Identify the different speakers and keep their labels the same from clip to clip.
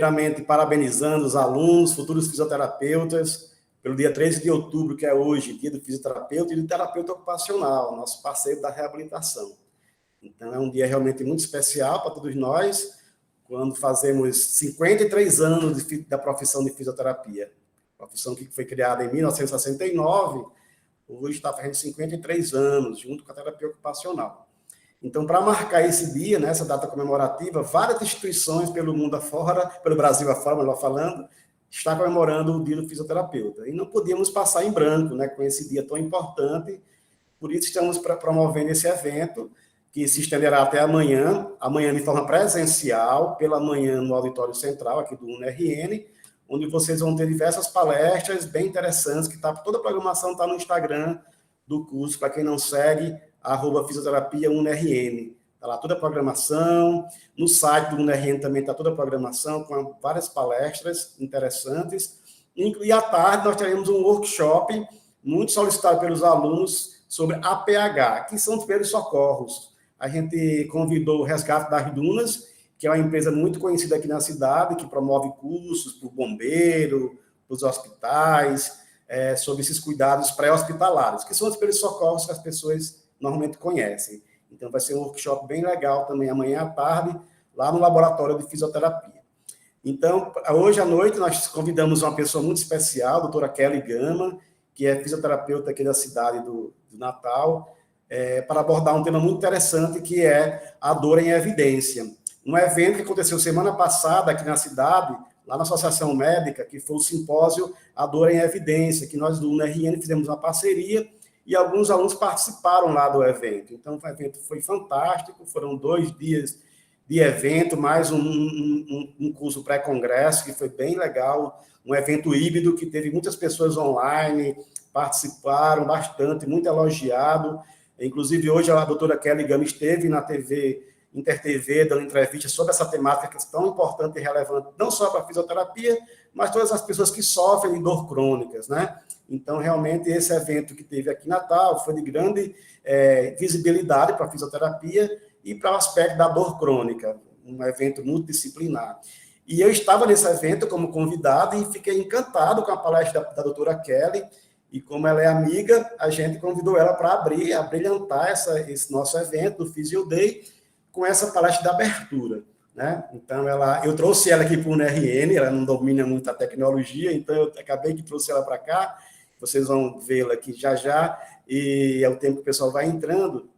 Speaker 1: Primeiramente, parabenizando os alunos, futuros fisioterapeutas, pelo dia 13 de outubro, que é hoje, dia do fisioterapeuta e do terapeuta ocupacional, nosso parceiro da reabilitação. Então, é um dia realmente muito especial para todos nós, quando fazemos 53 anos da profissão de fisioterapia. Profissão que foi criada em 1969, hoje está fazendo 53 anos, junto com a terapia ocupacional. Então, para marcar esse dia, né, essa data comemorativa, várias instituições pelo mundo afora, pelo Brasil afora, melhor falando, está comemorando o dia do fisioterapeuta. E não podíamos passar em branco, né, com esse dia tão importante. Por isso estamos promovendo esse evento, que se estenderá até amanhã de forma presencial, pela manhã no Auditório Central, aqui do UniRN, onde vocês vão ter diversas palestras bem interessantes, que toda a programação está no Instagram do curso, para quem não segue, @fisioterapia_UniRN. Está lá toda a programação. No site do UniRN também está toda a programação, com várias palestras interessantes. E à tarde nós teremos um workshop muito solicitado pelos alunos sobre APH, que são os primeiros socorros. A gente convidou o Resgate das Dunas, que é uma empresa muito conhecida aqui na cidade, que promove cursos para o bombeiro, para os hospitais, sobre esses cuidados pré-hospitalares, que são os primeiros socorros que as pessoas normalmente conhecem. Então, vai ser um workshop bem legal também amanhã à tarde, lá no Laboratório de Fisioterapia. Então, hoje à noite, nós convidamos uma pessoa muito especial, a doutora Kelly Gama, que é fisioterapeuta aqui da cidade do Natal, para abordar um tema muito interessante, que é a dor em evidência. Um evento que aconteceu semana passada aqui na cidade, lá na Associação Médica, que foi o simpósio A Dor em Evidência, que nós do UniRN fizemos uma parceria, e alguns alunos participaram lá do evento. Então, o evento foi fantástico, foram 2 dias de evento, mais um curso pré-congresso, que foi bem legal, um evento híbrido, que teve muitas pessoas online, participaram bastante, muito elogiado. Inclusive, hoje a doutora Kelly Gama esteve na TV, InterTV, dando entrevista sobre essa temática que é tão importante e relevante, não só para a fisioterapia, mas todas as pessoas que sofrem de dor crônicas, né? Então, realmente, esse evento que teve aqui em Natal foi de grande visibilidade para a fisioterapia e para o aspecto da dor crônica, um evento multidisciplinar. E eu estava nesse evento como convidado e fiquei encantado com a palestra da doutora Kelly, e como ela é amiga, a gente convidou ela para abrilhantar esse nosso evento, do Physio Day, com essa palestra de abertura, né? Então, eu trouxe ela aqui para o UniRN, ela não domina muito a tecnologia, então eu acabei que trouxe ela para cá, vocês vão vê-la aqui já, e é o tempo que o pessoal vai entrando.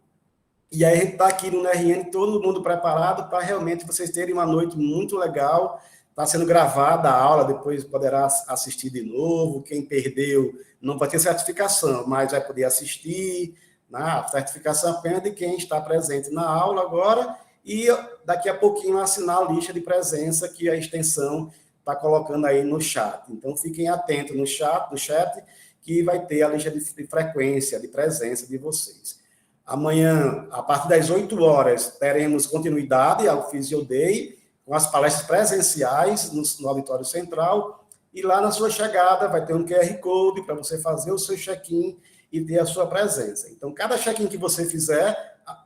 Speaker 1: E aí a gente está aqui no UniRN, todo mundo preparado para realmente vocês terem uma noite muito legal. Está sendo gravada a aula, depois poderá assistir de novo. Quem perdeu não vai ter certificação, mas vai poder assistir. A certificação apenas de quem está presente na aula agora, e daqui a pouquinho assinar a lista de presença que a extensão está colocando aí no chat. Então, fiquem atentos no chat, que vai ter a lista de frequência, de presença de vocês. Amanhã, a partir das 8 horas, teremos continuidade ao Physio Day, com as palestras presenciais no Auditório Central, e lá na sua chegada vai ter um QR Code para você fazer o seu check-in e ter a sua presença. Então, cada check-in que você fizer,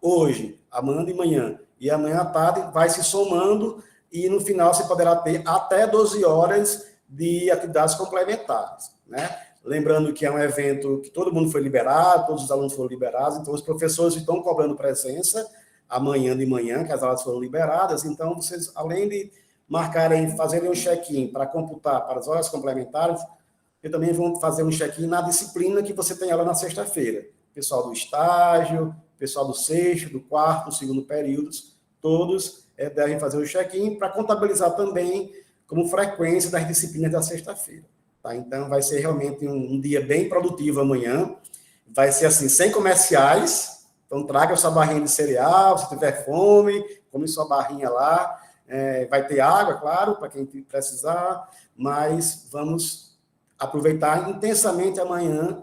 Speaker 1: hoje, amanhã de manhã e amanhã à tarde, vai se somando, e no final você poderá ter até 12 horas de atividades complementares, né? Lembrando que é um evento que todo mundo foi liberado, todos os alunos foram liberados, então os professores estão cobrando presença amanhã de manhã, que as aulas foram liberadas, então vocês, além de fazerem um check-in para computar para as horas complementares, eu também vão fazer um check-in na disciplina que você tem ela na sexta-feira. Pessoal do estágio, pessoal do sexto, do quarto, do segundo períodos, todos devem fazer o check-in para contabilizar também como frequência das disciplinas da sexta-feira. Tá? Então, vai ser realmente um dia bem produtivo amanhã. Vai ser assim, sem comerciais. Então, traga sua barrinha de cereal, se tiver fome, come sua barrinha lá. Vai ter água, claro, para quem precisar, mas vamos aproveitar intensamente amanhã,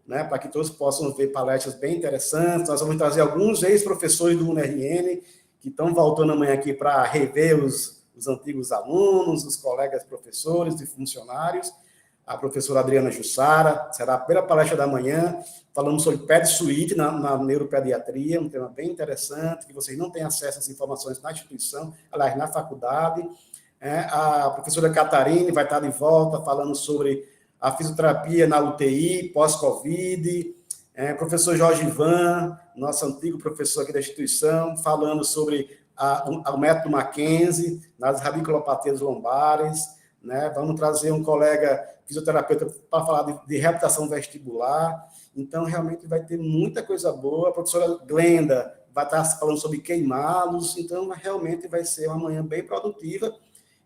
Speaker 1: né, para que todos possam ver palestras bem interessantes. Nós vamos trazer alguns ex-professores do UniRN que estão voltando amanhã aqui para rever os antigos alunos, os colegas professores e funcionários. a professora Adriana Jussara, será a primeira palestra da manhã, falando sobre PED-Suite na neuropediatria, um tema bem interessante, que vocês não têm acesso a essas informações na instituição, aliás, na faculdade. A professora Catarine vai estar de volta falando sobre a fisioterapia na UTI, pós-Covid. Professor Jorge Ivan, nosso antigo professor aqui da instituição, falando sobre o método Mackenzie nas radiculopatias lombares. Né? Vamos trazer um colega fisioterapeuta para falar de reabilitação vestibular. Então, realmente vai ter muita coisa boa. A professora Glenda vai estar falando sobre queimados. Então, realmente vai ser uma manhã bem produtiva.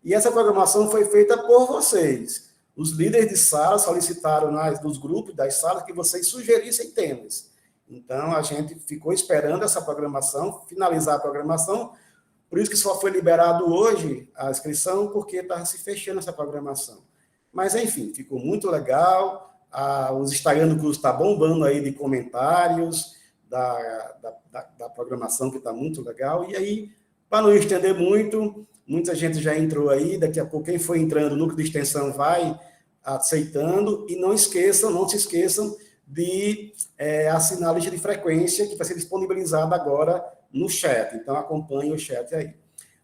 Speaker 1: E essa programação foi feita por vocês. Os líderes de sala solicitaram nos grupos das salas que vocês sugerissem temas. Então, a gente ficou esperando essa programação, finalizar a programação. Por isso que só foi liberado hoje a inscrição, porque estava se fechando essa programação. Mas, enfim, ficou muito legal. Os Instagram do curso está bombando aí de comentários da programação, que está muito legal. E aí, para não estender muito, muita gente já entrou aí. Daqui a pouco, quem for entrando, o núcleo de extensão vai aceitando. E não se esqueçam de assinar a lista de frequência, que vai ser disponibilizada agora no chat. Então, acompanhe o chat aí.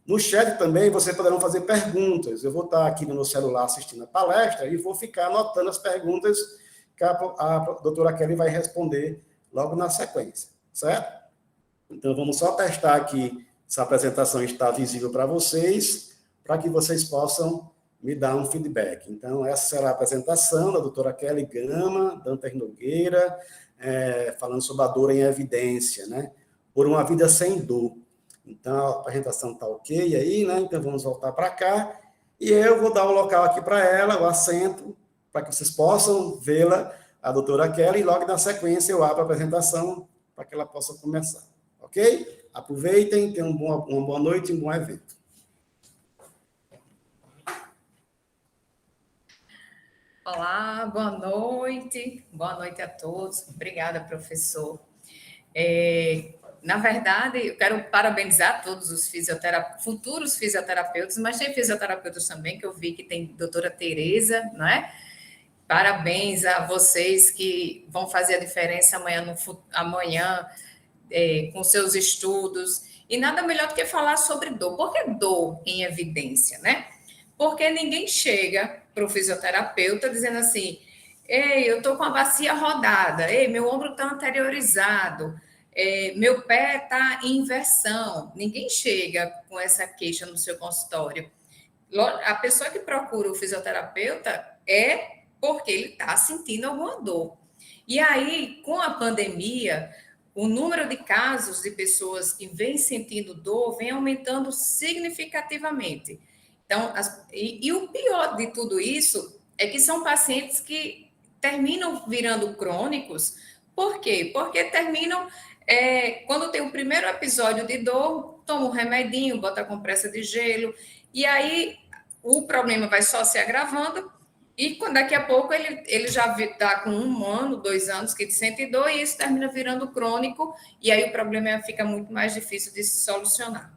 Speaker 1: No chat também, vocês poderão fazer perguntas. Eu vou estar aqui no meu celular assistindo a palestra e vou ficar anotando as perguntas que a doutora Kelly vai responder logo na sequência, certo? Então, vamos só testar aqui se a apresentação está visível para vocês, para que vocês possam me dar um feedback. Então, essa será a apresentação da doutora Kelly Gama, Dantas Nogueira, falando sobre a dor em evidência, né? Por uma vida sem dor. Então, a apresentação está ok aí, né? Então, vamos voltar para cá. E eu vou dar o local aqui para ela, o assento, para que vocês possam vê-la, a doutora Kelly, e logo na sequência eu abro a apresentação para que ela possa começar. Ok? Aproveitem, tenham uma boa noite e um bom evento.
Speaker 2: Olá, boa noite a todos. Obrigada, professor. Na verdade, eu quero parabenizar todos os futuros fisioterapeutas, mas tem fisioterapeutas também, que eu vi que tem doutora Tereza, não é? Parabéns a vocês que vão fazer a diferença amanhã com seus estudos. E nada melhor do que falar sobre dor. Por que dor em evidência, né? Porque ninguém chega para o fisioterapeuta dizendo assim: ei, eu estou com a bacia rodada, ei, meu ombro está anteriorizado, meu pé está em inversão. Ninguém chega com essa queixa no seu consultório. A pessoa que procura o fisioterapeuta é porque ele está sentindo alguma dor. E aí, com a pandemia, o número de casos de pessoas que vêm sentindo dor vem aumentando significativamente. Então, e o pior de tudo isso é que são pacientes que terminam virando crônicos. Por quê? Porque terminam, quando tem o primeiro episódio de dor, toma um remedinho, bota a compressa de gelo, e aí o problema vai só se agravando, e daqui a pouco ele já está com 1 ano, 2 anos que sente dor, e isso termina virando crônico, e aí o problema fica muito mais difícil de se solucionar.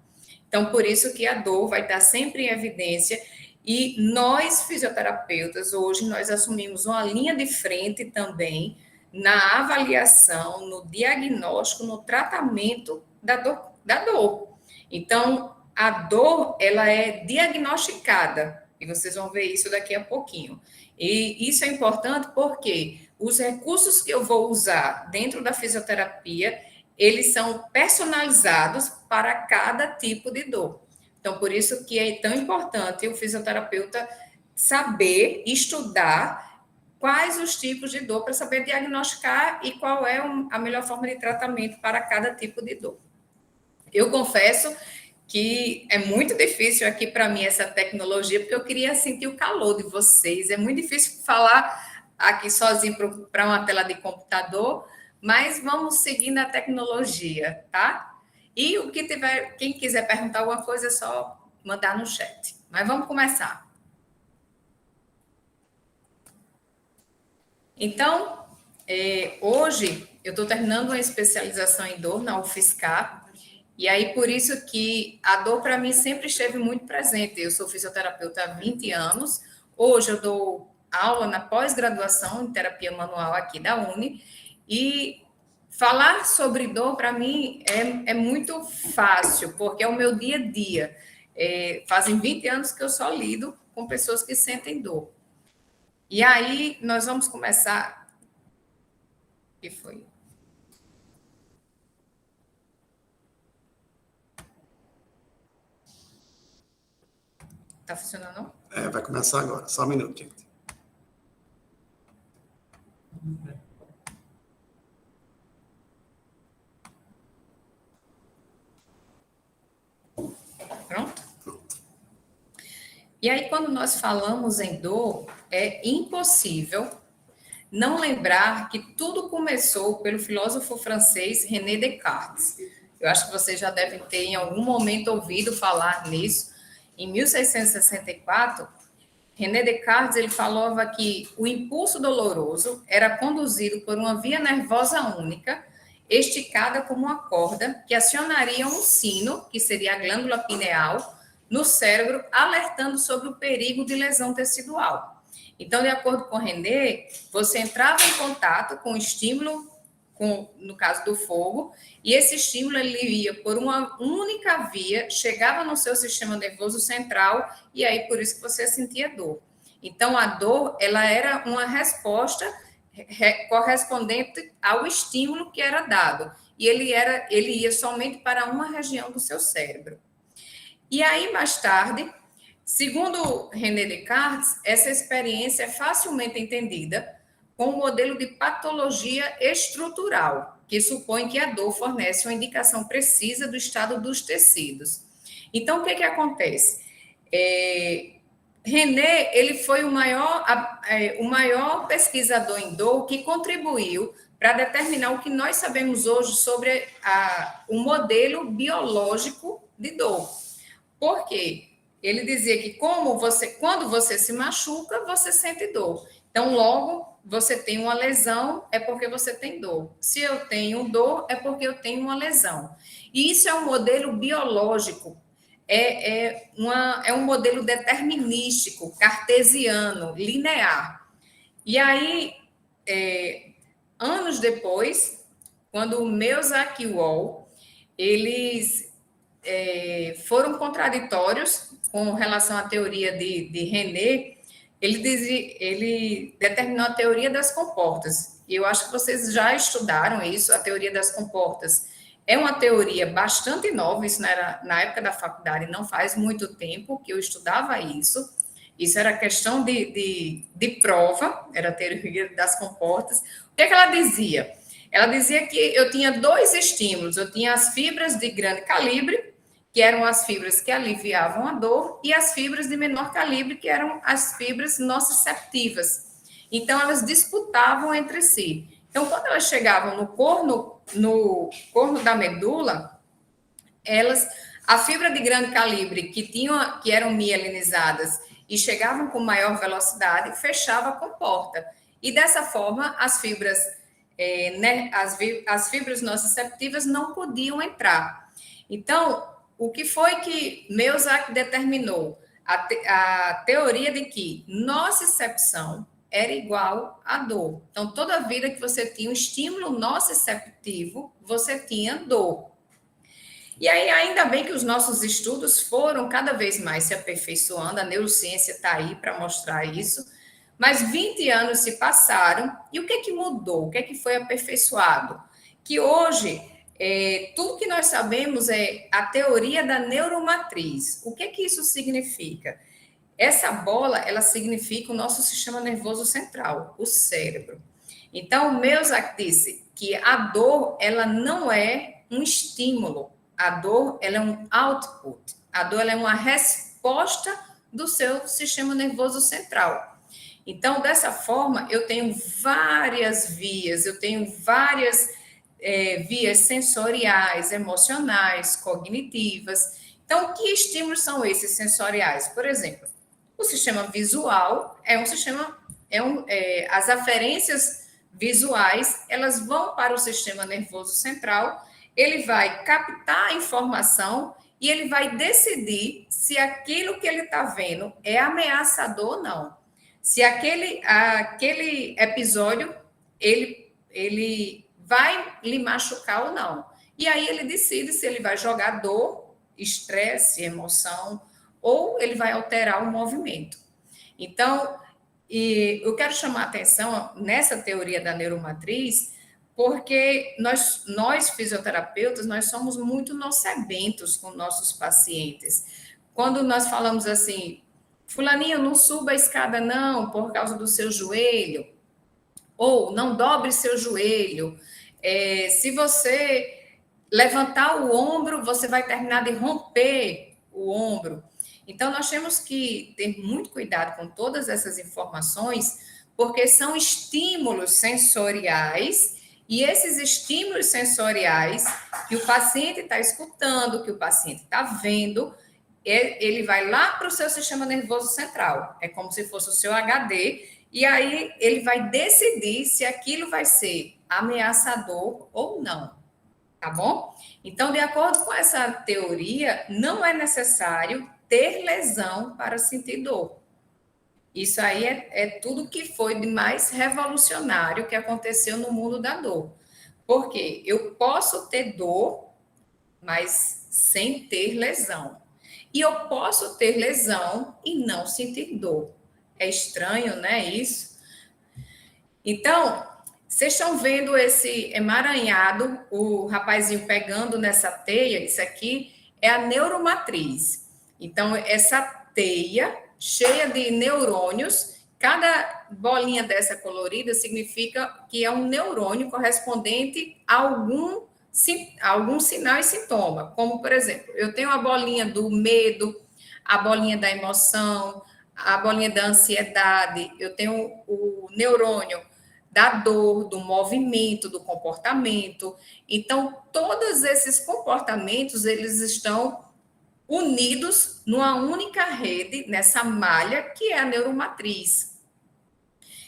Speaker 2: Então, por isso que a dor vai estar sempre em evidência, e nós, fisioterapeutas, hoje nós assumimos uma linha de frente também na avaliação, no diagnóstico, no tratamento da dor. Então, a dor, ela é diagnosticada, e vocês vão ver isso daqui a pouquinho. E isso é importante porque os recursos que eu vou usar dentro da fisioterapia, eles são personalizados para cada tipo de dor. Então, por isso que é tão importante o fisioterapeuta saber, estudar quais os tipos de dor para saber diagnosticar e qual é a melhor forma de tratamento para cada tipo de dor. Eu confesso que é muito difícil aqui para mim essa tecnologia, porque eu queria sentir o calor de vocês. É muito difícil falar aqui sozinho para uma tela de computador, mas vamos seguindo a tecnologia, tá? E quem quiser perguntar alguma coisa, é só mandar no chat. Mas vamos começar. Então, hoje eu estou terminando uma especialização em dor na UFSCar, e aí por isso que a dor para mim sempre esteve muito presente. Eu sou fisioterapeuta há 20 anos, hoje eu dou aula na pós-graduação em terapia manual aqui da Uni, e falar sobre dor, para mim, é muito fácil, porque é o meu dia a dia. Fazem 20 anos que eu só lido com pessoas que sentem dor. E aí, nós vamos começar... O que foi? Está funcionando, não?
Speaker 1: Vai começar agora. Só um minuto, gente.
Speaker 2: Pronto? E aí, quando nós falamos em dor, é impossível não lembrar que tudo começou pelo filósofo francês René Descartes. Eu acho que vocês já devem ter em algum momento ouvido falar nisso. Em 1664, René Descartes ele falava que o impulso doloroso era conduzido por uma via nervosa única, esticada como uma corda, que acionaria um sino, que seria a glândula pineal, no cérebro, alertando sobre o perigo de lesão tecidual. Então, de acordo com René, você entrava em contato com o estímulo, no caso do fogo, e esse estímulo ele ia por uma única via, chegava no seu sistema nervoso central, e aí por isso que você sentia dor. Então, a dor, ela era uma resposta correspondente ao estímulo que era dado, e ele ia somente para uma região do seu cérebro. E aí, mais tarde, segundo René Descartes, essa experiência é facilmente entendida com o modelo de patologia estrutural, que supõe que a dor fornece uma indicação precisa do estado dos tecidos. Então, o que acontece? René, ele foi o maior pesquisador em dor que contribuiu para determinar o que nós sabemos hoje sobre o modelo biológico de dor. Por quê? Ele dizia que quando você se machuca, você sente dor. Então, logo, você tem uma lesão, é porque você tem dor. Se eu tenho dor, é porque eu tenho uma lesão. E isso é um modelo biológico, é um modelo determinístico, cartesiano, linear. E aí, anos depois, quando o Melzack e Wall, eles foram contraditórios com relação à teoria de René, ele determinou a teoria das comportas. E eu acho que vocês já estudaram isso, a teoria das comportas. É uma teoria bastante nova, isso era na época da faculdade, não faz muito tempo que eu estudava isso. Isso era questão de prova, era a teoria das comportas. O que ela dizia? Ela dizia que eu tinha dois estímulos, eu tinha as fibras de grande calibre, que eram as fibras que aliviavam a dor, e as fibras de menor calibre, que eram as fibras nociceptivas. Então, elas disputavam entre si. Então, quando elas chegavam no corno da medula, a fibra de grande calibre, que eram mielinizadas e chegavam com maior velocidade, fechava a comporta. E dessa forma, as fibras nociceptivas não podiam entrar. Então, o que foi que Melzack determinou? A teoria de que nocicepção era igual a dor. Então, toda vida que você tinha um estímulo nociceptivo, você tinha dor. E aí, ainda bem que os nossos estudos foram cada vez mais se aperfeiçoando, a neurociência está aí para mostrar isso, mas 20 anos se passaram, e o que mudou? O que foi aperfeiçoado? Que hoje... tudo que nós sabemos é a teoria da neuromatriz. O que isso significa? Essa bola, ela significa o nosso sistema nervoso central, o cérebro. Então, o Melzack disse que a dor, ela não é um estímulo. A dor, ela é um output. A dor, ela é uma resposta do seu sistema nervoso central. Então, dessa forma, eu tenho várias vias, eu tenho várias... vias sensoriais, emocionais, cognitivas. Então, que estímulos são esses sensoriais? Por exemplo, o sistema visual é um sistema, as aferências visuais, elas vão para o sistema nervoso central, ele vai captar a informação e ele vai decidir se aquilo que ele está vendo é ameaçador ou não. se aquele episódio ele vai lhe machucar ou não. E aí ele decide se ele vai jogar dor, estresse, emoção, ou ele vai alterar o movimento. Então, eu quero chamar a atenção nessa teoria da neuromatriz, porque nós fisioterapeutas, nós somos muito nocebentos com nossos pacientes. Quando nós falamos assim, fulaninho, não suba a escada não, por causa do seu joelho, ou não dobre seu joelho, se você levantar o ombro, você vai terminar de romper o ombro. Então, nós temos que ter muito cuidado com todas essas informações, porque são estímulos sensoriais, e esses estímulos sensoriais que o paciente está escutando, que o paciente está vendo, ele vai lá para o seu sistema nervoso central. É como se fosse o seu HD, e aí ele vai decidir se aquilo vai ser ameaçador ou não. Tá bom? Então, de acordo com essa teoria, não é necessário ter lesão para sentir dor. Isso aí é tudo que foi de mais revolucionário que aconteceu no mundo da dor. Porque eu posso ter dor, mas sem ter lesão. E eu posso ter lesão e não sentir dor. É estranho, né, isso? Então, vocês estão vendo esse emaranhado, o rapazinho pegando nessa teia, isso aqui é a neuromatriz. Então, essa teia cheia de neurônios, cada bolinha dessa colorida significa que é um neurônio correspondente a algum sinal e sintoma. Como, por exemplo, eu tenho a bolinha do medo, a bolinha da emoção, a bolinha da ansiedade, eu tenho o neurônio da dor, do movimento, do comportamento. Então, todos esses comportamentos, eles estão unidos numa única rede, nessa malha, que é a neuromatriz.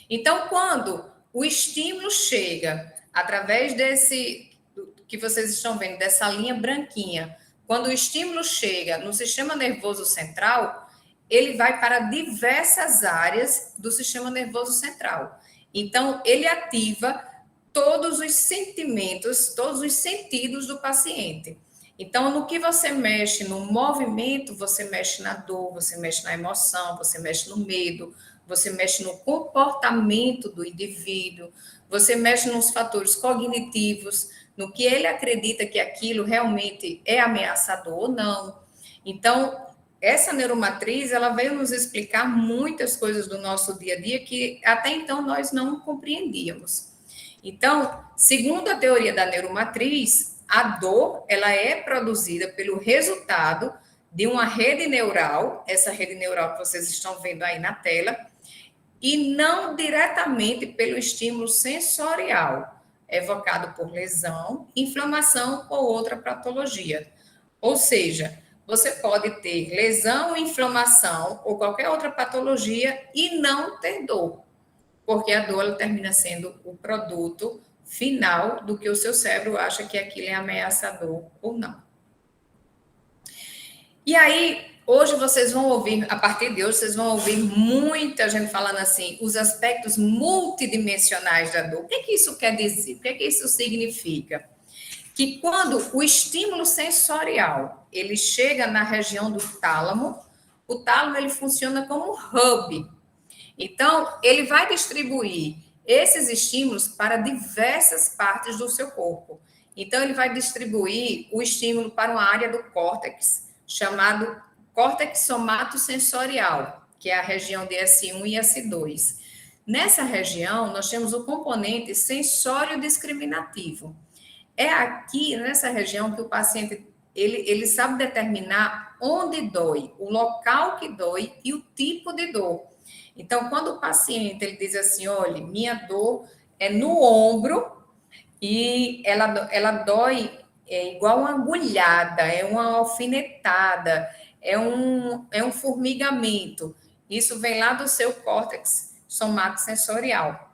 Speaker 2: Então, quando o estímulo chega, através desse, que vocês estão vendo, dessa linha branquinha, quando o estímulo chega no sistema nervoso central, ele vai para diversas áreas do sistema nervoso central. Então, ele ativa todos os sentimentos, todos os sentidos do paciente. Então, no que você mexe no movimento, você mexe na dor, você mexe na emoção, você mexe no medo, você mexe no comportamento do indivíduo, você mexe nos fatores cognitivos, no que ele acredita que aquilo realmente é ameaçador ou não. Então, essa neuromatriz, ela veio nos explicar muitas coisas do nosso dia a dia que até então nós não compreendíamos. Então, segundo a teoria da neuromatriz, a dor, ela é produzida pelo resultado de uma rede neural, essa rede neural que vocês estão vendo aí na tela, e não diretamente pelo estímulo sensorial, evocado por lesão, inflamação ou outra patologia. Ou seja, você pode ter lesão, inflamação ou qualquer outra patologia e não ter dor, porque a dor ela termina sendo o produto final do que o seu cérebro acha que aquilo é ameaçador ou não. E aí, hoje vocês vão ouvir, a partir de hoje, vocês vão ouvir muita gente falando assim, os aspectos multidimensionais da dor. O que isso quer dizer? O que isso significa? Que quando o estímulo sensorial ele chega na região do tálamo, o tálamo ele funciona como hub. Então, ele vai distribuir esses estímulos para diversas partes do seu corpo. Então, ele vai distribuir o estímulo para uma área do córtex, chamado córtex somatosensorial, que é a região de S1 e S2. Nessa região, nós temos o componente sensório discriminativo. É aqui, nessa região, que o paciente ele sabe determinar onde dói, o local que dói e o tipo de dor. Então, quando o paciente ele diz assim, olha, minha dor é no ombro e ela dói igual uma agulhada, é uma alfinetada, é um formigamento. Isso vem lá do seu córtex somatosensorial.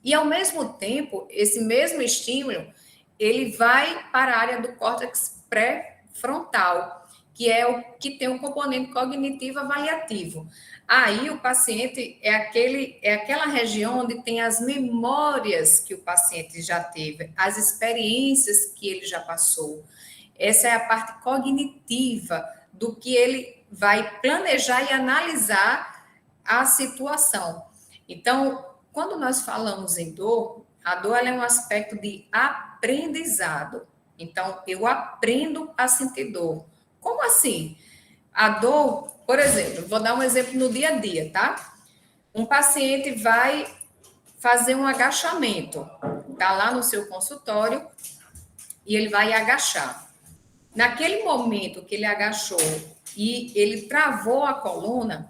Speaker 2: E, ao mesmo tempo, esse mesmo estímulo, ele vai para a área do córtex pré-frontal, que é o que tem um componente cognitivo avaliativo. Aí o paciente é aquela região onde tem as memórias que o paciente já teve, as experiências que ele já passou. Essa é a parte cognitiva do que ele vai planejar e analisar a situação. Então, quando nós falamos em dor, a dor é um aspecto de aprendizado. Então, eu aprendo a sentir dor. Como assim? A dor, por exemplo, vou dar um exemplo no dia a dia, tá? Um paciente vai fazer um agachamento, tá lá no seu consultório e ele vai agachar. Naquele momento que ele agachou e ele travou a coluna,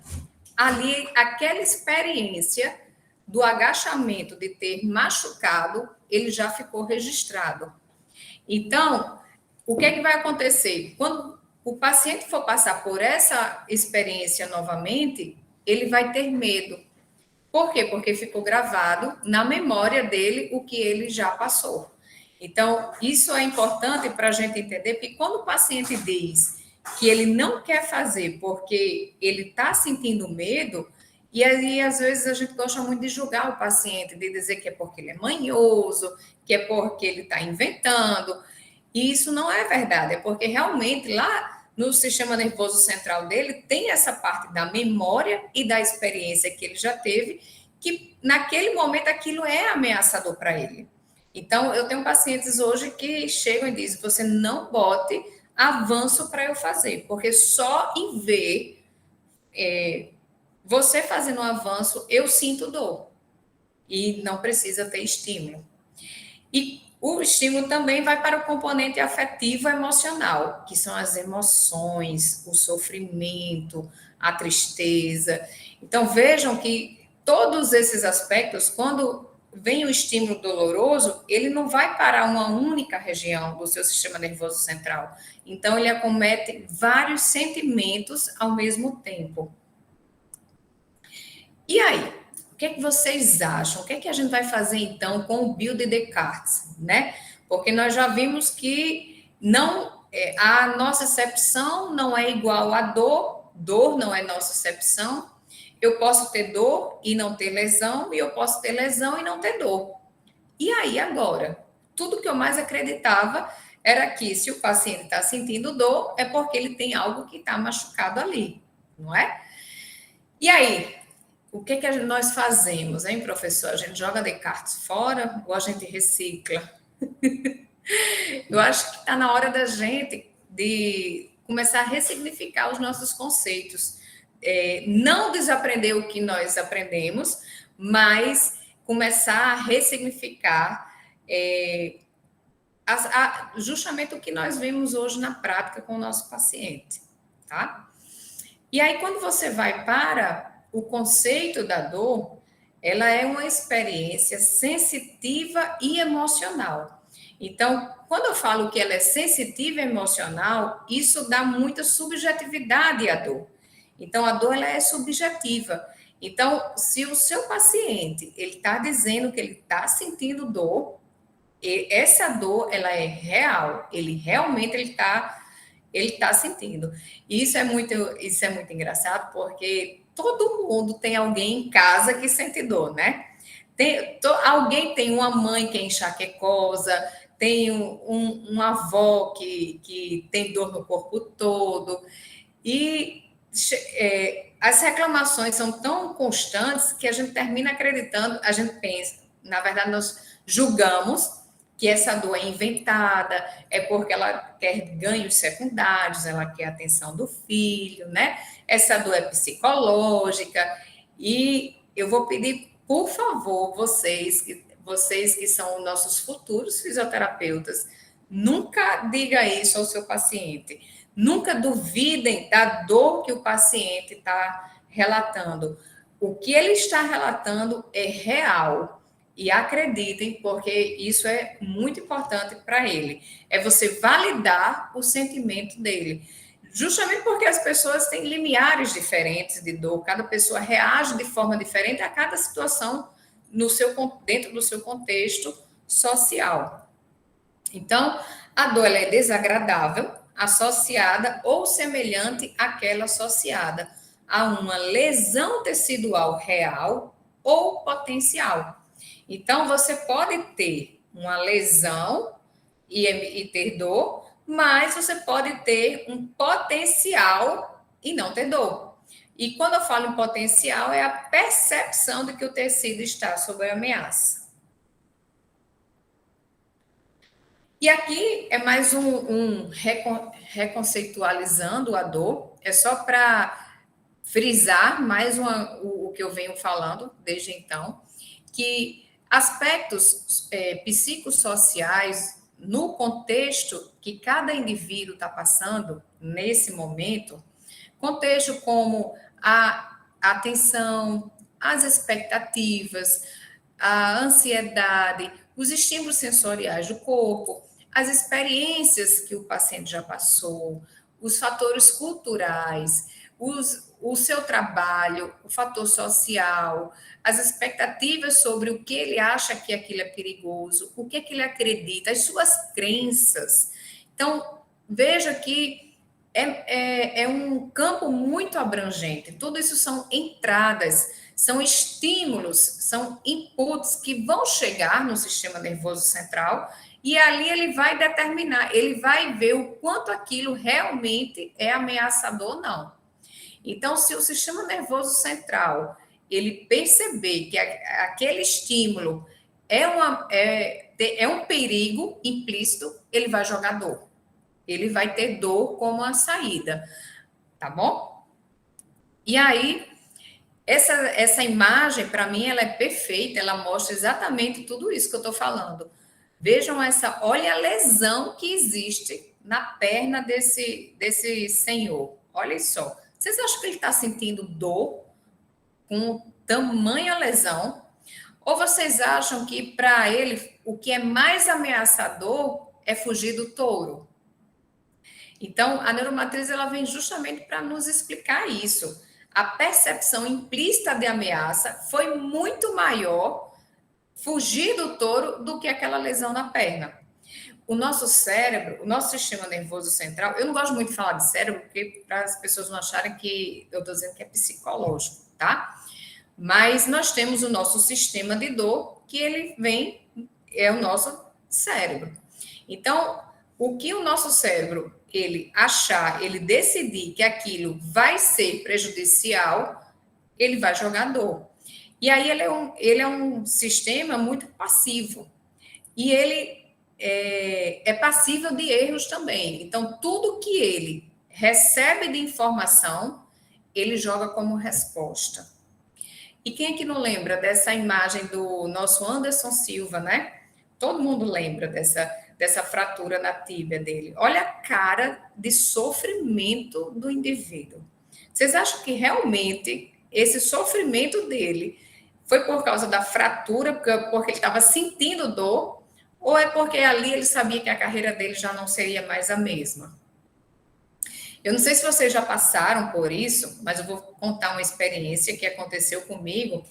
Speaker 2: ali aquela experiência do agachamento, de ter machucado, ele já ficou registrado. Então, o que é que vai acontecer? Quando o paciente for passar por essa experiência novamente, ele vai ter medo. Por quê? Porque ficou gravado na memória dele o que ele já passou. Então, isso é importante para a gente entender que quando o paciente diz que ele não quer fazer porque ele está sentindo medo, e aí às vezes a gente gosta muito de julgar o paciente, de dizer que é porque ele é manhoso, que é porque ele está inventando. E isso não é verdade, é porque realmente lá no sistema nervoso central dele tem essa parte da memória e da experiência que ele já teve, que naquele momento aquilo é ameaçador para ele. Então, eu tenho pacientes hoje que chegam e dizem: você não bote avanço para eu fazer, porque só em ver você fazendo um avanço, eu sinto dor. E não precisa ter estímulo. E o estímulo também vai para o componente afetivo emocional, que são as emoções, o sofrimento, a tristeza. Então, vejam que todos esses aspectos, quando vem o estímulo doloroso, ele não vai para uma única região do seu sistema nervoso central. Então, ele acomete vários sentimentos ao mesmo tempo. E aí? O que é que vocês acham? O que é que a gente vai fazer, então, com o Bill de Descartes, né? Porque nós já vimos que a nocicepção não é igual a dor não é nocicepção. Eu posso ter dor e não ter lesão, e eu posso ter lesão e não ter dor. E aí, agora? Tudo que eu mais acreditava era que se o paciente está sentindo dor, é porque ele tem algo que está machucado ali, não é? E aí, o que que nós fazemos, hein, professor? A gente joga Descartes fora ou a gente recicla? Eu acho que está na hora da gente de começar a ressignificar os nossos conceitos. Não desaprender o que nós aprendemos, mas começar a ressignificar justamente o que nós vemos hoje na prática com o nosso paciente, tá? E aí, quando você vai para o conceito da dor, ela é uma experiência sensitiva e emocional. Então, quando eu falo que ela é sensitiva e emocional, isso dá muita subjetividade à dor. Então, a dor ela é subjetiva. Então, se o seu paciente ele está dizendo que ele está sentindo dor, essa dor ela é real. Ele realmente ele tá sentindo. E isso é muito engraçado, porque todo mundo tem alguém em casa que sente dor, né? Alguém tem uma mãe que é enxaquecosa, tem uma avó que tem dor no corpo todo. E as reclamações são tão constantes que a gente termina acreditando, a gente pensa, na verdade, nós julgamos que essa dor é inventada, é porque ela quer ganhos secundários, ela quer a atenção do filho, né? Essa dor é psicológica. E eu vou pedir, por favor, vocês que são nossos futuros fisioterapeutas, nunca diga isso ao seu paciente. Nunca duvidem da dor que o paciente está relatando. O que ele está relatando é real. E acreditem, porque isso é muito importante para ele. É você validar o sentimento dele. Justamente porque as pessoas têm limiares diferentes de dor. Cada pessoa reage de forma diferente a cada situação dentro do seu contexto social. Então, a dor ela é desagradável, associada ou semelhante àquela associada a uma lesão tecidual real ou potencial. Então, você pode ter uma lesão e ter dor, mas você pode ter um potencial e não ter dor. E quando eu falo em potencial, é a percepção de que o tecido está sob ameaça. E aqui é mais reconceitualizando a dor, é só para frisar mais o que eu venho falando desde então, que aspectos psicossociais no contexto que cada indivíduo está passando nesse momento, contexto como a atenção, as expectativas, a ansiedade, os estímulos sensoriais do corpo, as experiências que o paciente já passou, os fatores culturais, o seu trabalho, o fator social, as expectativas sobre o que ele acha que aquilo é perigoso, o que é que ele acredita, as suas crenças. Então, veja que é um campo muito abrangente. Tudo isso são entradas, são estímulos, são inputs que vão chegar no sistema nervoso central e ali ele vai determinar, ele vai ver o quanto aquilo realmente é ameaçador ou não. Então, se o sistema nervoso central ele perceber que aquele estímulo é um perigo implícito, ele vai jogar dor. Ele vai ter dor como a saída, tá bom? E aí, essa imagem, para mim, ela é perfeita, ela mostra exatamente tudo isso que eu estou falando. Vejam olha a lesão que existe na perna desse senhor. Olha só. Vocês acham que ele está sentindo dor com tamanha lesão? Ou vocês acham que para ele o que é mais ameaçador é fugir do touro? Então, a neuromatriz ela vem justamente para nos explicar isso. A percepção implícita de ameaça foi muito maior fugir do touro do que aquela lesão na perna. O nosso cérebro, o nosso sistema nervoso central, eu não gosto muito de falar de cérebro, porque para as pessoas não acharem que eu estou dizendo que é psicológico, tá? Mas nós temos o nosso sistema de dor, que ele é o nosso cérebro. Então, o que o nosso cérebro, ele achar, ele decidir que aquilo vai ser prejudicial, ele vai jogar dor. E aí ele é um sistema muito passivo. E ele é passível de erros também. Então, tudo que ele recebe de informação, ele joga como resposta. E quem é que não lembra dessa imagem do nosso Anderson Silva, né? Todo mundo lembra dessa fratura na tíbia dele. Olha a cara de sofrimento do indivíduo. Vocês acham que realmente esse sofrimento dele foi por causa da fratura, porque ele estava sentindo dor, ou é porque ali ele sabia que a carreira dele já não seria mais a mesma? Eu não sei se vocês já passaram por isso, mas eu vou contar uma experiência que aconteceu comigo.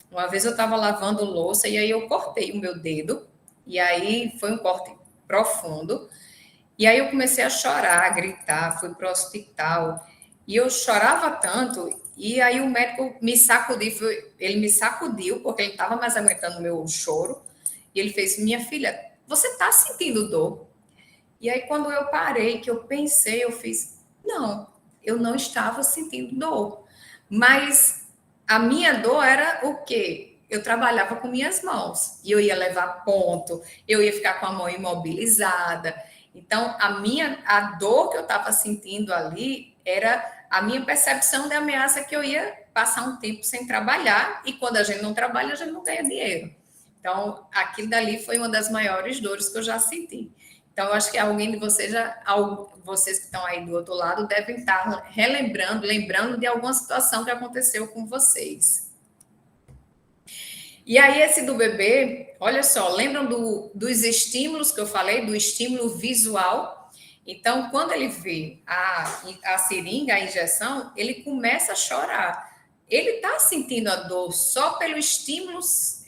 Speaker 2: Uma vez eu estava lavando louça e aí eu cortei o meu dedo, e aí foi um corte profundo, e aí eu comecei a chorar, a gritar, fui para o hospital, e eu chorava tanto, e aí o médico me sacudiu, ele me sacudiu, porque ele estava mais aguentando o meu choro, e ele fez, minha filha, você está sentindo dor? E aí quando eu parei, que eu pensei, eu fiz, não, eu não estava sentindo dor, mas a minha dor era o quê? Eu trabalhava com minhas mãos, e eu ia levar ponto, eu ia ficar com a mão imobilizada. Então, a dor que eu estava sentindo ali era a minha percepção de ameaça que eu ia passar um tempo sem trabalhar, e quando a gente não trabalha, a gente não ganha dinheiro. Então, aquilo dali foi uma das maiores dores que eu já senti. Então, eu acho que alguém de vocês, vocês que estão aí do outro lado, devem estar lembrando de alguma situação que aconteceu com vocês. E aí, esse do bebê, olha só, lembram dos estímulos que eu falei, do estímulo visual? Então, quando ele vê a seringa, a injeção, ele começa a chorar. Ele está sentindo a dor só pelo estímulo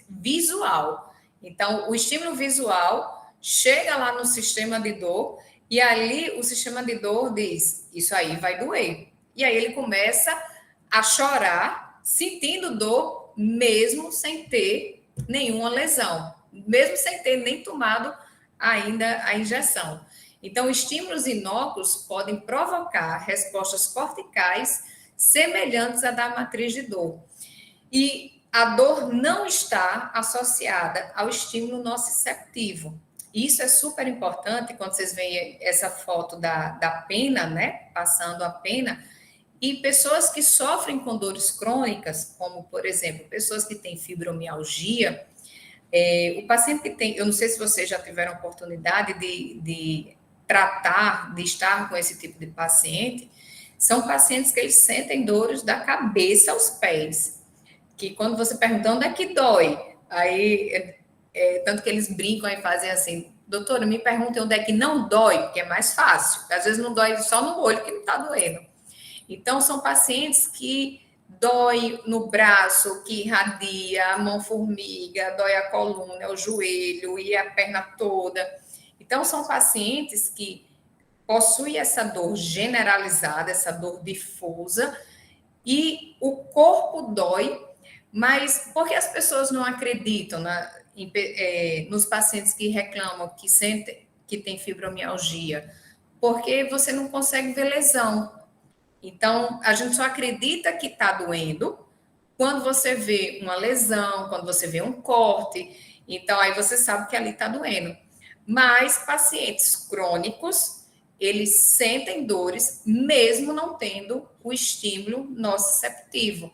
Speaker 2: visual. Então, o estímulo visual chega lá no sistema de dor E ali o sistema de dor diz: isso aí vai doer. E aí ele começa a chorar, sentindo dor, mesmo sem ter nenhuma lesão, mesmo sem ter nem tomado ainda a injeção. Então, estímulos inóculos podem provocar respostas corticais semelhantes à da matriz de dor. E a dor não está associada ao estímulo nociceptivo. Isso é super importante quando vocês veem essa foto da pena, né? Passando a pena. E pessoas que sofrem com dores crônicas, como, por exemplo, pessoas que têm fibromialgia, o paciente que tem, eu não sei se vocês já tiveram oportunidade de tratar, de estar com esse tipo de paciente, são pacientes que eles sentem dores da cabeça aos pés, que quando você pergunta onde é que dói, aí, tanto que eles brincam e fazem assim, doutora, me perguntem onde é que não dói, porque é mais fácil, às vezes não dói só no olho que não está doendo. Então, são pacientes que dói no braço, que irradia, a mão formiga, dói a coluna, o joelho e a perna toda. Então, são pacientes que possuem essa dor generalizada, essa dor difusa, e o corpo dói, mas por que as pessoas não acreditam nos pacientes que reclamam, que sentem que tem fibromialgia? Porque você não consegue ver lesão. Então, a gente só acredita que está doendo quando você vê uma lesão, quando você vê um corte. Então, aí você sabe que ali está doendo. Mas pacientes crônicos, eles sentem dores, mesmo não tendo o estímulo nociceptivo.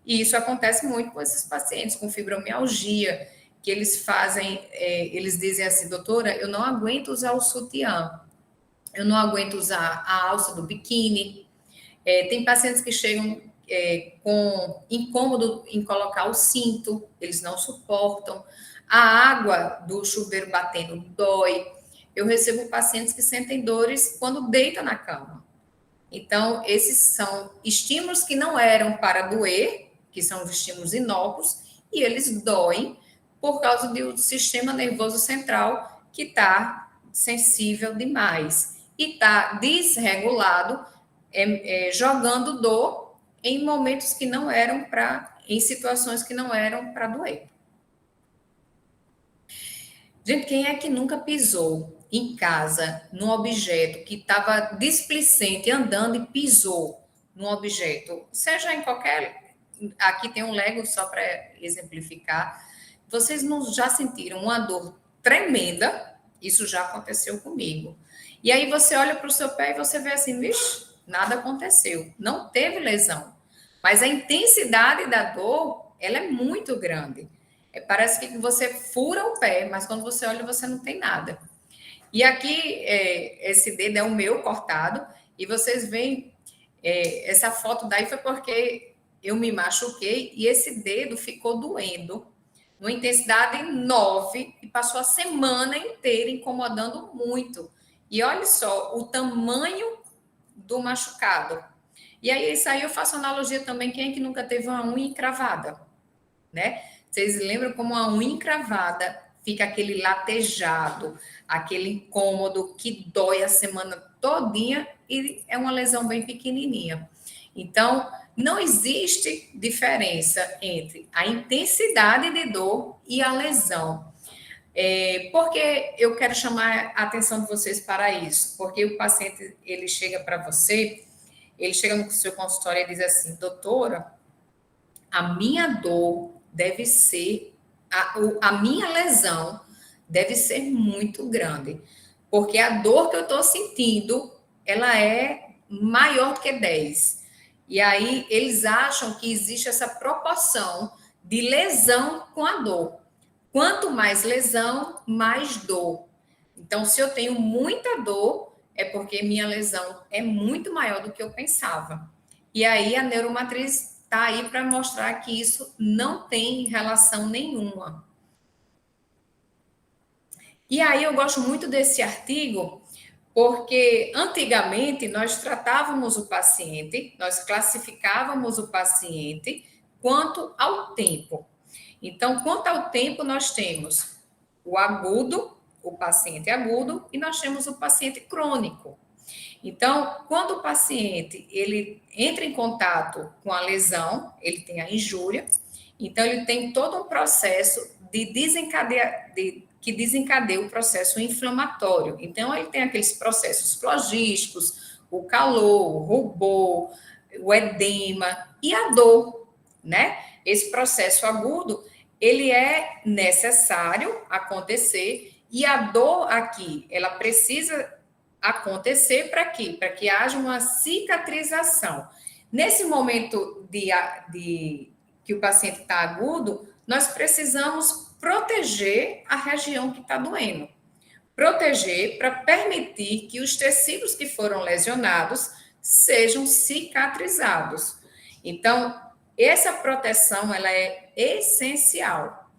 Speaker 2: E isso acontece muito com esses pacientes com fibromialgia, que eles fazem, eles dizem assim, doutora, eu não aguento usar o sutiã, eu não aguento usar a alça do biquíni. Tem pacientes que chegam com incômodo em colocar o cinto, eles não suportam. A água do chuveiro batendo dói. Eu recebo pacientes que sentem dores quando deita na cama. Então, esses são estímulos que não eram para doer, que são os estímulos inóculos, e eles doem por causa do sistema nervoso central que está sensível demais e está desregulado, jogando dor em momentos que não eram para, em situações que não eram para doer. Gente, quem é que nunca pisou em casa num objeto que estava displicente andando e pisou num objeto, seja em qualquer. Aqui tem um Lego só para exemplificar. Vocês não já sentiram uma dor tremenda? Isso já aconteceu comigo. E aí você olha para o seu pé e você vê assim, vixe, nada aconteceu, não teve lesão. Mas a intensidade da dor, ela é muito grande. Parece que você fura o pé, mas quando você olha, você não tem nada. E aqui, esse dedo é o meu cortado, e vocês veem, essa foto daí foi porque eu me machuquei, e esse dedo ficou doendo, numa intensidade 9, e passou a semana inteira incomodando muito. E olha só o tamanho do machucado. E aí, isso aí eu faço analogia também, quem é que nunca teve uma unha encravada, né? Vocês lembram como a unha encravada fica aquele latejado, aquele incômodo que dói a semana todinha e é uma lesão bem pequenininha. Então, não existe diferença entre a intensidade de dor e a lesão. Porque eu quero chamar a atenção de vocês para isso? Porque o paciente, ele chega para você, ele chega no seu consultório e diz assim, doutora, a minha dor deve ser, a minha lesão deve ser muito grande, porque a dor que eu estou sentindo, ela é maior do que 10. E aí eles acham que existe essa proporção de lesão com a dor. Quanto mais lesão, mais dor. Então, se eu tenho muita dor, é porque minha lesão é muito maior do que eu pensava. E aí a neuromatriz está aí para mostrar que isso não tem relação nenhuma. E aí eu gosto muito desse artigo, porque antigamente nós tratávamos o paciente, nós classificávamos o paciente quanto ao tempo. Então, quanto ao tempo, nós temos o agudo, o paciente agudo e nós temos o paciente crônico. Então, quando o paciente ele entra em contato com a lesão, ele tem a injúria, então ele tem todo um processo que desencadeia o processo inflamatório. Então, ele tem aqueles processos flogísticos, o calor, o rubor, o edema e a dor, né? Esse processo agudo, ele é necessário acontecer e a dor aqui, ela precisa acontecer para quê? Para que haja uma cicatrização. Nesse momento que o paciente está agudo, nós precisamos proteger a região que está doendo. Proteger para permitir que os tecidos que foram lesionados sejam cicatrizados. Então, essa proteção ela é essencial.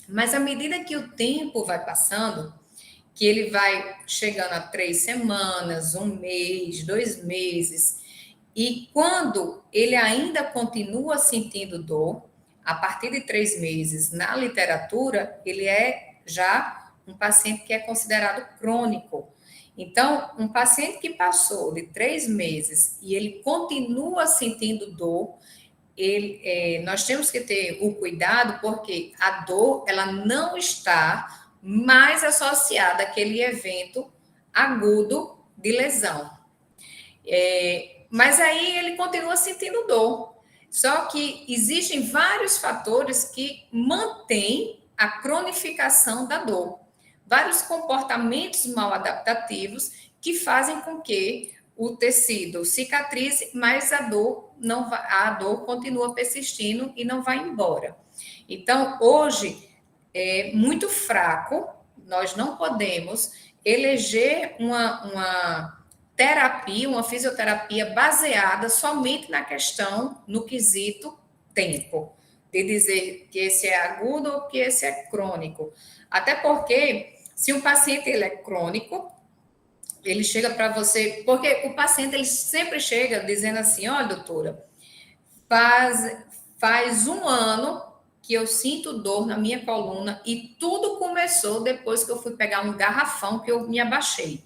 Speaker 2: Mas à medida que o tempo vai passando, que ele vai chegando a 3 semanas, 1 mês, 2 meses, e quando ele ainda continua sentindo dor, a partir de 3 meses, na literatura, ele é já um paciente que é considerado crônico. Então, um paciente que passou de 3 meses e ele continua sentindo dor, nós temos que ter o cuidado, porque a dor ela não está mais associada àquele evento agudo de lesão. Mas aí ele continua sentindo dor. Só que existem vários fatores que mantêm a cronificação da dor. Vários comportamentos mal adaptativos que fazem com que o tecido cicatrize, mas a dor continua persistindo e não vai embora. Então, hoje, é muito fraco, nós não podemos eleger uma terapia, uma fisioterapia baseada somente na questão, no quesito tempo, de dizer que esse é agudo ou que esse é crônico. Até porque, se um paciente ele é crônico, ele chega para você, porque o paciente ele sempre chega dizendo assim, olha, doutora, faz 1 ano que eu sinto dor na minha coluna e tudo começou depois que eu fui pegar um garrafão que eu me abaixei.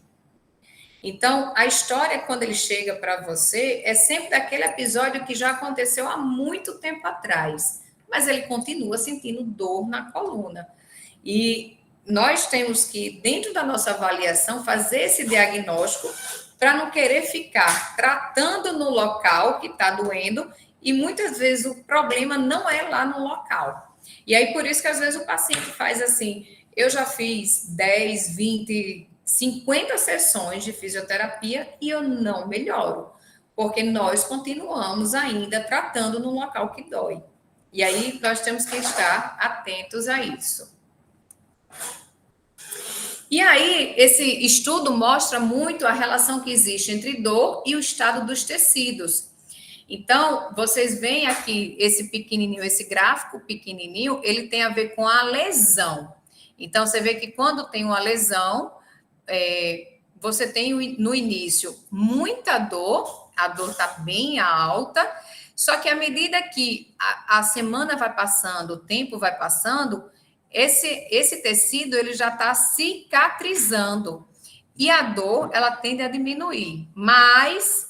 Speaker 2: Então, a história, quando ele chega para você, é sempre daquele episódio que já aconteceu há muito tempo atrás, mas ele continua sentindo dor na coluna. E nós temos que, dentro da nossa avaliação, fazer esse diagnóstico para não querer ficar tratando no local que está doendo e muitas vezes o problema não é lá no local. E aí, por isso que às vezes o paciente faz assim, eu já fiz 10, 20, 50 sessões de fisioterapia e eu não melhoro, porque nós continuamos ainda tratando no local que dói. E aí nós temos que estar atentos a isso. E aí, esse estudo mostra muito a relação que existe entre dor e o estado dos tecidos. Então, vocês veem aqui esse pequenininho, esse gráfico pequenininho, ele tem a ver com a lesão. Então, você vê que quando tem uma lesão, você tem no início muita dor, a dor está bem alta, só que à medida que a semana vai passando, o tempo vai passando, esse tecido ele já está cicatrizando e a dor ela tende a diminuir, mas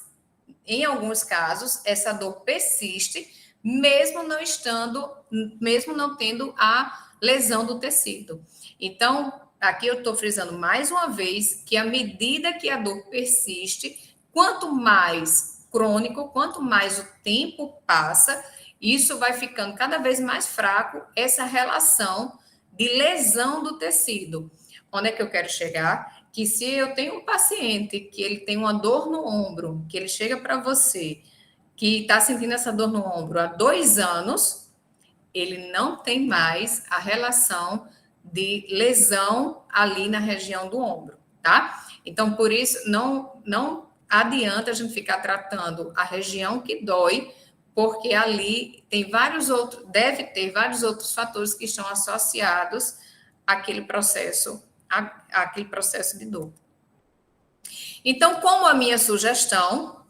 Speaker 2: em alguns casos essa dor persiste mesmo não tendo a lesão do tecido. Então aqui eu estou frisando mais uma vez que à medida que a dor persiste, quanto mais crônico, quanto mais o tempo passa, isso vai ficando cada vez mais fraco essa relação de lesão do tecido. Onde é que eu quero chegar? Que se eu tenho um paciente que ele tem uma dor no ombro, que ele chega para você, que está sentindo essa dor no ombro há 2 anos, ele não tem mais a relação de lesão ali na região do ombro, tá? Então, por isso, não adianta a gente ficar tratando a região que dói, porque ali deve ter vários outros fatores que estão associados àquele processo de dor. Então, como a minha sugestão,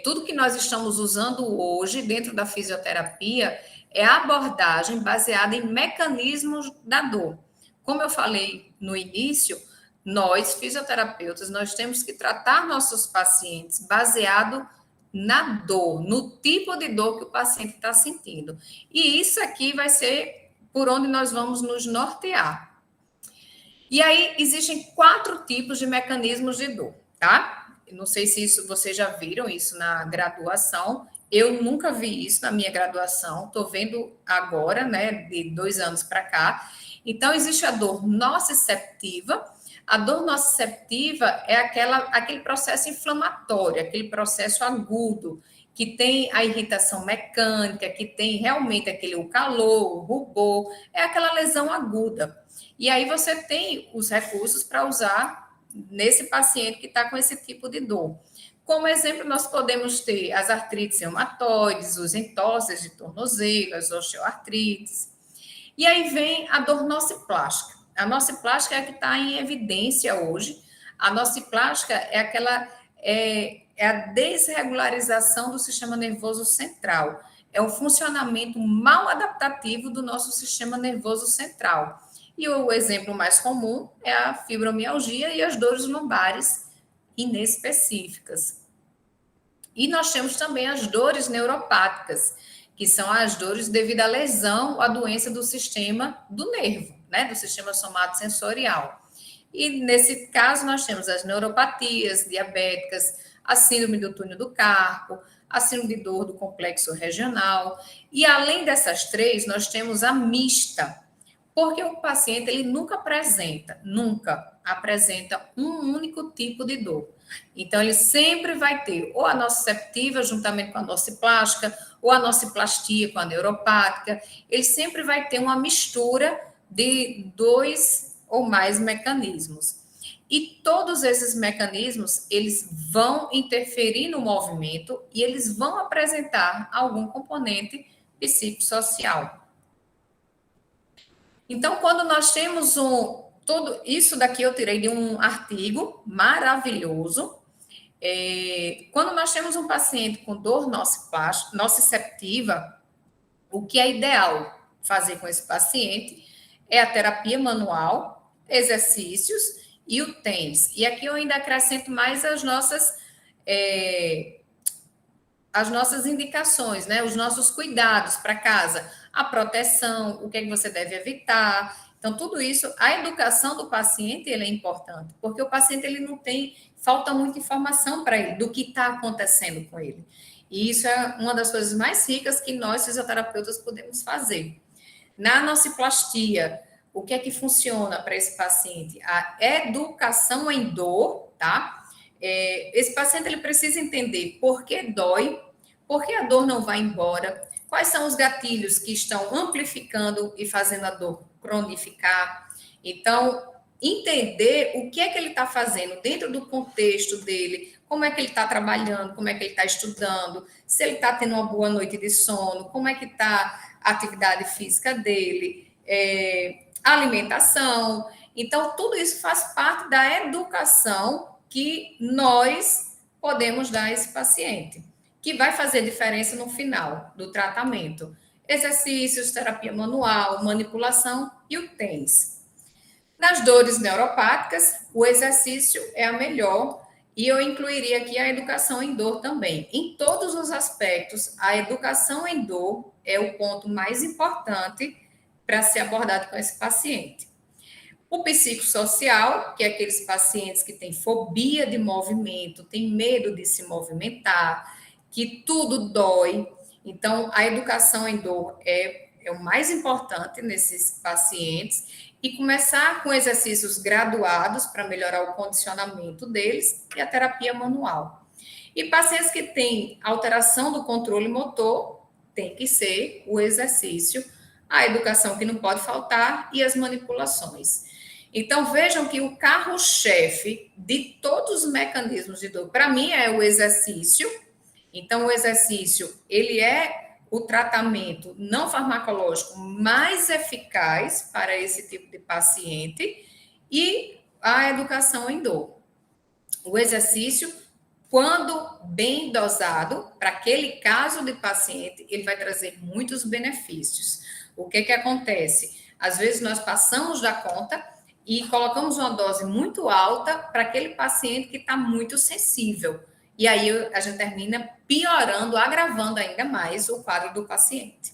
Speaker 2: tudo que nós estamos usando hoje dentro da fisioterapia é a abordagem baseada em mecanismos da dor. Como eu falei no início, nós, fisioterapeutas, nós temos que tratar nossos pacientes baseado na dor, no tipo de dor que o paciente está sentindo. E isso aqui vai ser por onde nós vamos nos nortear. E aí, existem 4 tipos de mecanismos de dor, tá? Não sei se isso vocês já viram isso na graduação. Eu nunca vi isso na minha graduação. Estou vendo agora, né, de 2 anos para cá. Então, existe a dor nociceptiva. A dor nociceptiva é aquele processo inflamatório, aquele processo agudo, que tem a irritação mecânica, que tem realmente o calor, o rubor, é aquela lesão aguda. E aí você tem os recursos para usar nesse paciente que está com esse tipo de dor. Como exemplo, nós podemos ter as artrites reumatoides, os entorses de tornozelo, as osteoartrites. E aí vem a dor nociplástica. A nociplástica é a que está em evidência hoje. A nociplástica é a desregularização do sistema nervoso central. É o funcionamento mal adaptativo do nosso sistema nervoso central. E o exemplo mais comum é a fibromialgia e as dores lombares inespecíficas. E nós temos também as dores neuropáticas, que são as dores devido à lesão ou à doença do sistema do nervo, né, do sistema somatosensorial. E nesse caso nós temos as neuropatias diabéticas, a síndrome do túnel do carpo, a síndrome de dor do complexo regional. E além dessas 3, nós temos a mista, porque o paciente ele nunca apresenta um único tipo de dor. Então, ele sempre vai ter ou a nociceptiva juntamente com a nociplástica, ou a nociplastia com a neuropática. Ele sempre vai ter uma mistura de 2 ou mais mecanismos. E todos esses mecanismos, eles vão interferir no movimento e eles vão apresentar algum componente psicossocial. Então, quando nós temos tudo isso daqui eu tirei de um artigo maravilhoso. Quando nós temos um paciente com dor nociceptiva, o que é ideal fazer com esse paciente é a terapia manual, exercícios e o TENS. E aqui eu ainda acrescento mais as nossas indicações, né? Os nossos cuidados para casa, a proteção, o que é que você deve evitar. Então, tudo isso, a educação do paciente, ele é importante, porque o paciente, ele não tem, falta muita informação para ele do que está acontecendo com ele. E isso é uma das coisas mais ricas que nós, fisioterapeutas, podemos fazer. Na nociplastia, o que é que funciona para esse paciente? A educação em dor, tá? Esse paciente, ele precisa entender por que dói, por que a dor não vai embora, quais são os gatilhos que estão amplificando e fazendo a dor cronificar. Então, entender o que é que ele está fazendo dentro do contexto dele, como é que ele está trabalhando, como é que ele está estudando, se ele está tendo uma boa noite de sono, como é que está a atividade física dele, a alimentação. Então, tudo isso faz parte da educação que nós podemos dar a esse paciente, que vai fazer diferença no final do tratamento. Exercícios, terapia manual, manipulação e o TENS. Nas dores neuropáticas, o exercício é a melhor e eu incluiria aqui a educação em dor também. Em todos os aspectos, a educação em dor é o ponto mais importante para ser abordado com esse paciente. O psicossocial, que é aqueles pacientes que têm fobia de movimento, têm medo de se movimentar, que tudo dói. Então, a educação em dor é o mais importante nesses pacientes e começar com exercícios graduados para melhorar o condicionamento deles e a terapia manual. E pacientes que têm alteração do controle motor, tem que ser o exercício, a educação que não pode faltar e as manipulações. Então, vejam que o carro-chefe de todos os mecanismos de dor, para mim, é o exercício. Então, o exercício, ele é o tratamento não farmacológico mais eficaz para esse tipo de paciente e a educação em dor. O exercício, quando bem dosado, para aquele caso de paciente, ele vai trazer muitos benefícios. O que acontece? Às vezes, nós passamos da conta e colocamos uma dose muito alta para aquele paciente que está muito sensível. E aí a gente termina piorando, agravando ainda mais o quadro do paciente.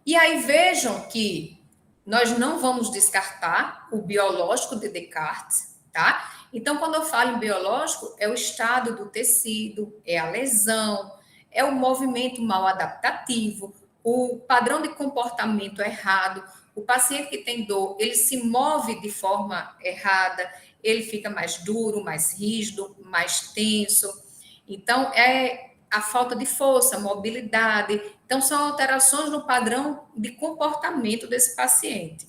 Speaker 2: E aí vejam que nós não vamos descartar o biológico de Descartes, tá? Então, quando eu falo em biológico, é o estado do tecido, é a lesão, é o movimento mal adaptativo, o padrão de comportamento errado. O paciente que tem dor, ele se move de forma errada, ele fica mais duro, mais rígido, mais tenso. Então, é a falta de força, mobilidade. Então, são alterações no padrão de comportamento desse paciente.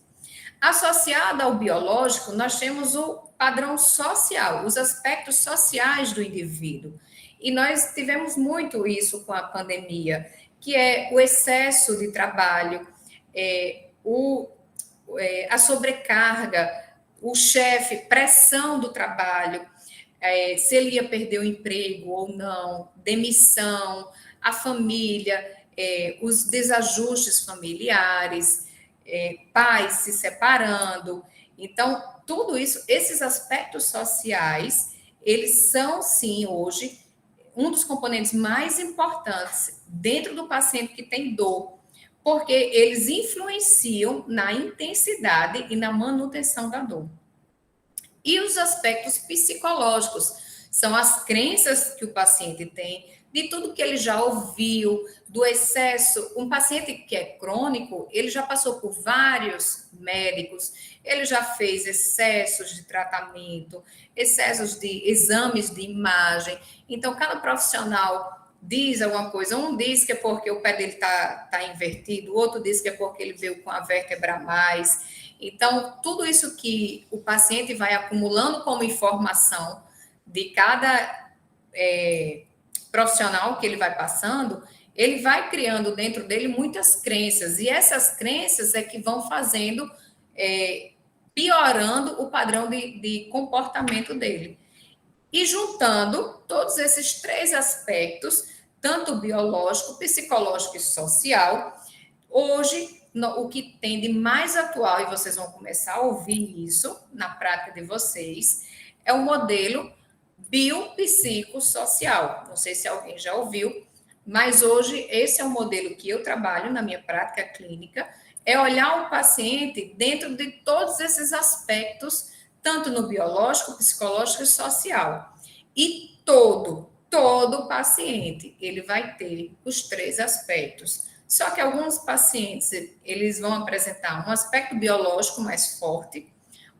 Speaker 2: Associado ao biológico, nós temos o padrão social, os aspectos sociais do indivíduo. E nós tivemos muito isso com a pandemia, que é o excesso de trabalho, a sobrecarga, o chefe, pressão do trabalho, se ele ia perder o emprego ou não, demissão, a família, os desajustes familiares, pais se separando. Então, tudo isso, esses aspectos sociais, eles são, sim, hoje, um dos componentes mais importantes dentro do paciente que tem dor, porque eles influenciam na intensidade e na manutenção da dor. E os aspectos psicológicos são as crenças que o paciente tem, de tudo que ele já ouviu, do excesso. Um paciente que é crônico, ele já passou por vários médicos, ele já fez excessos de tratamento, excessos de exames de imagem. Então, cada profissional diz alguma coisa. Um diz que é porque o pé dele tá invertido, o outro diz que é porque ele veio com a vértebra a mais. Então, tudo isso que o paciente vai acumulando como informação de cada profissional que ele vai passando, ele vai criando dentro dele muitas crenças, e essas crenças é que vão fazendo, piorando o padrão de comportamento dele. E juntando todos esses três aspectos, tanto biológico, psicológico e social, hoje, o que tem de mais atual, e vocês vão começar a ouvir isso na prática de vocês, é o modelo biopsicossocial. Não sei se alguém já ouviu, mas hoje esse é o modelo que eu trabalho na minha prática clínica, é olhar o paciente dentro de todos esses aspectos, tanto no biológico, psicológico e social. E todo paciente, ele vai ter os três aspectos. Só que alguns pacientes, eles vão apresentar um aspecto biológico mais forte,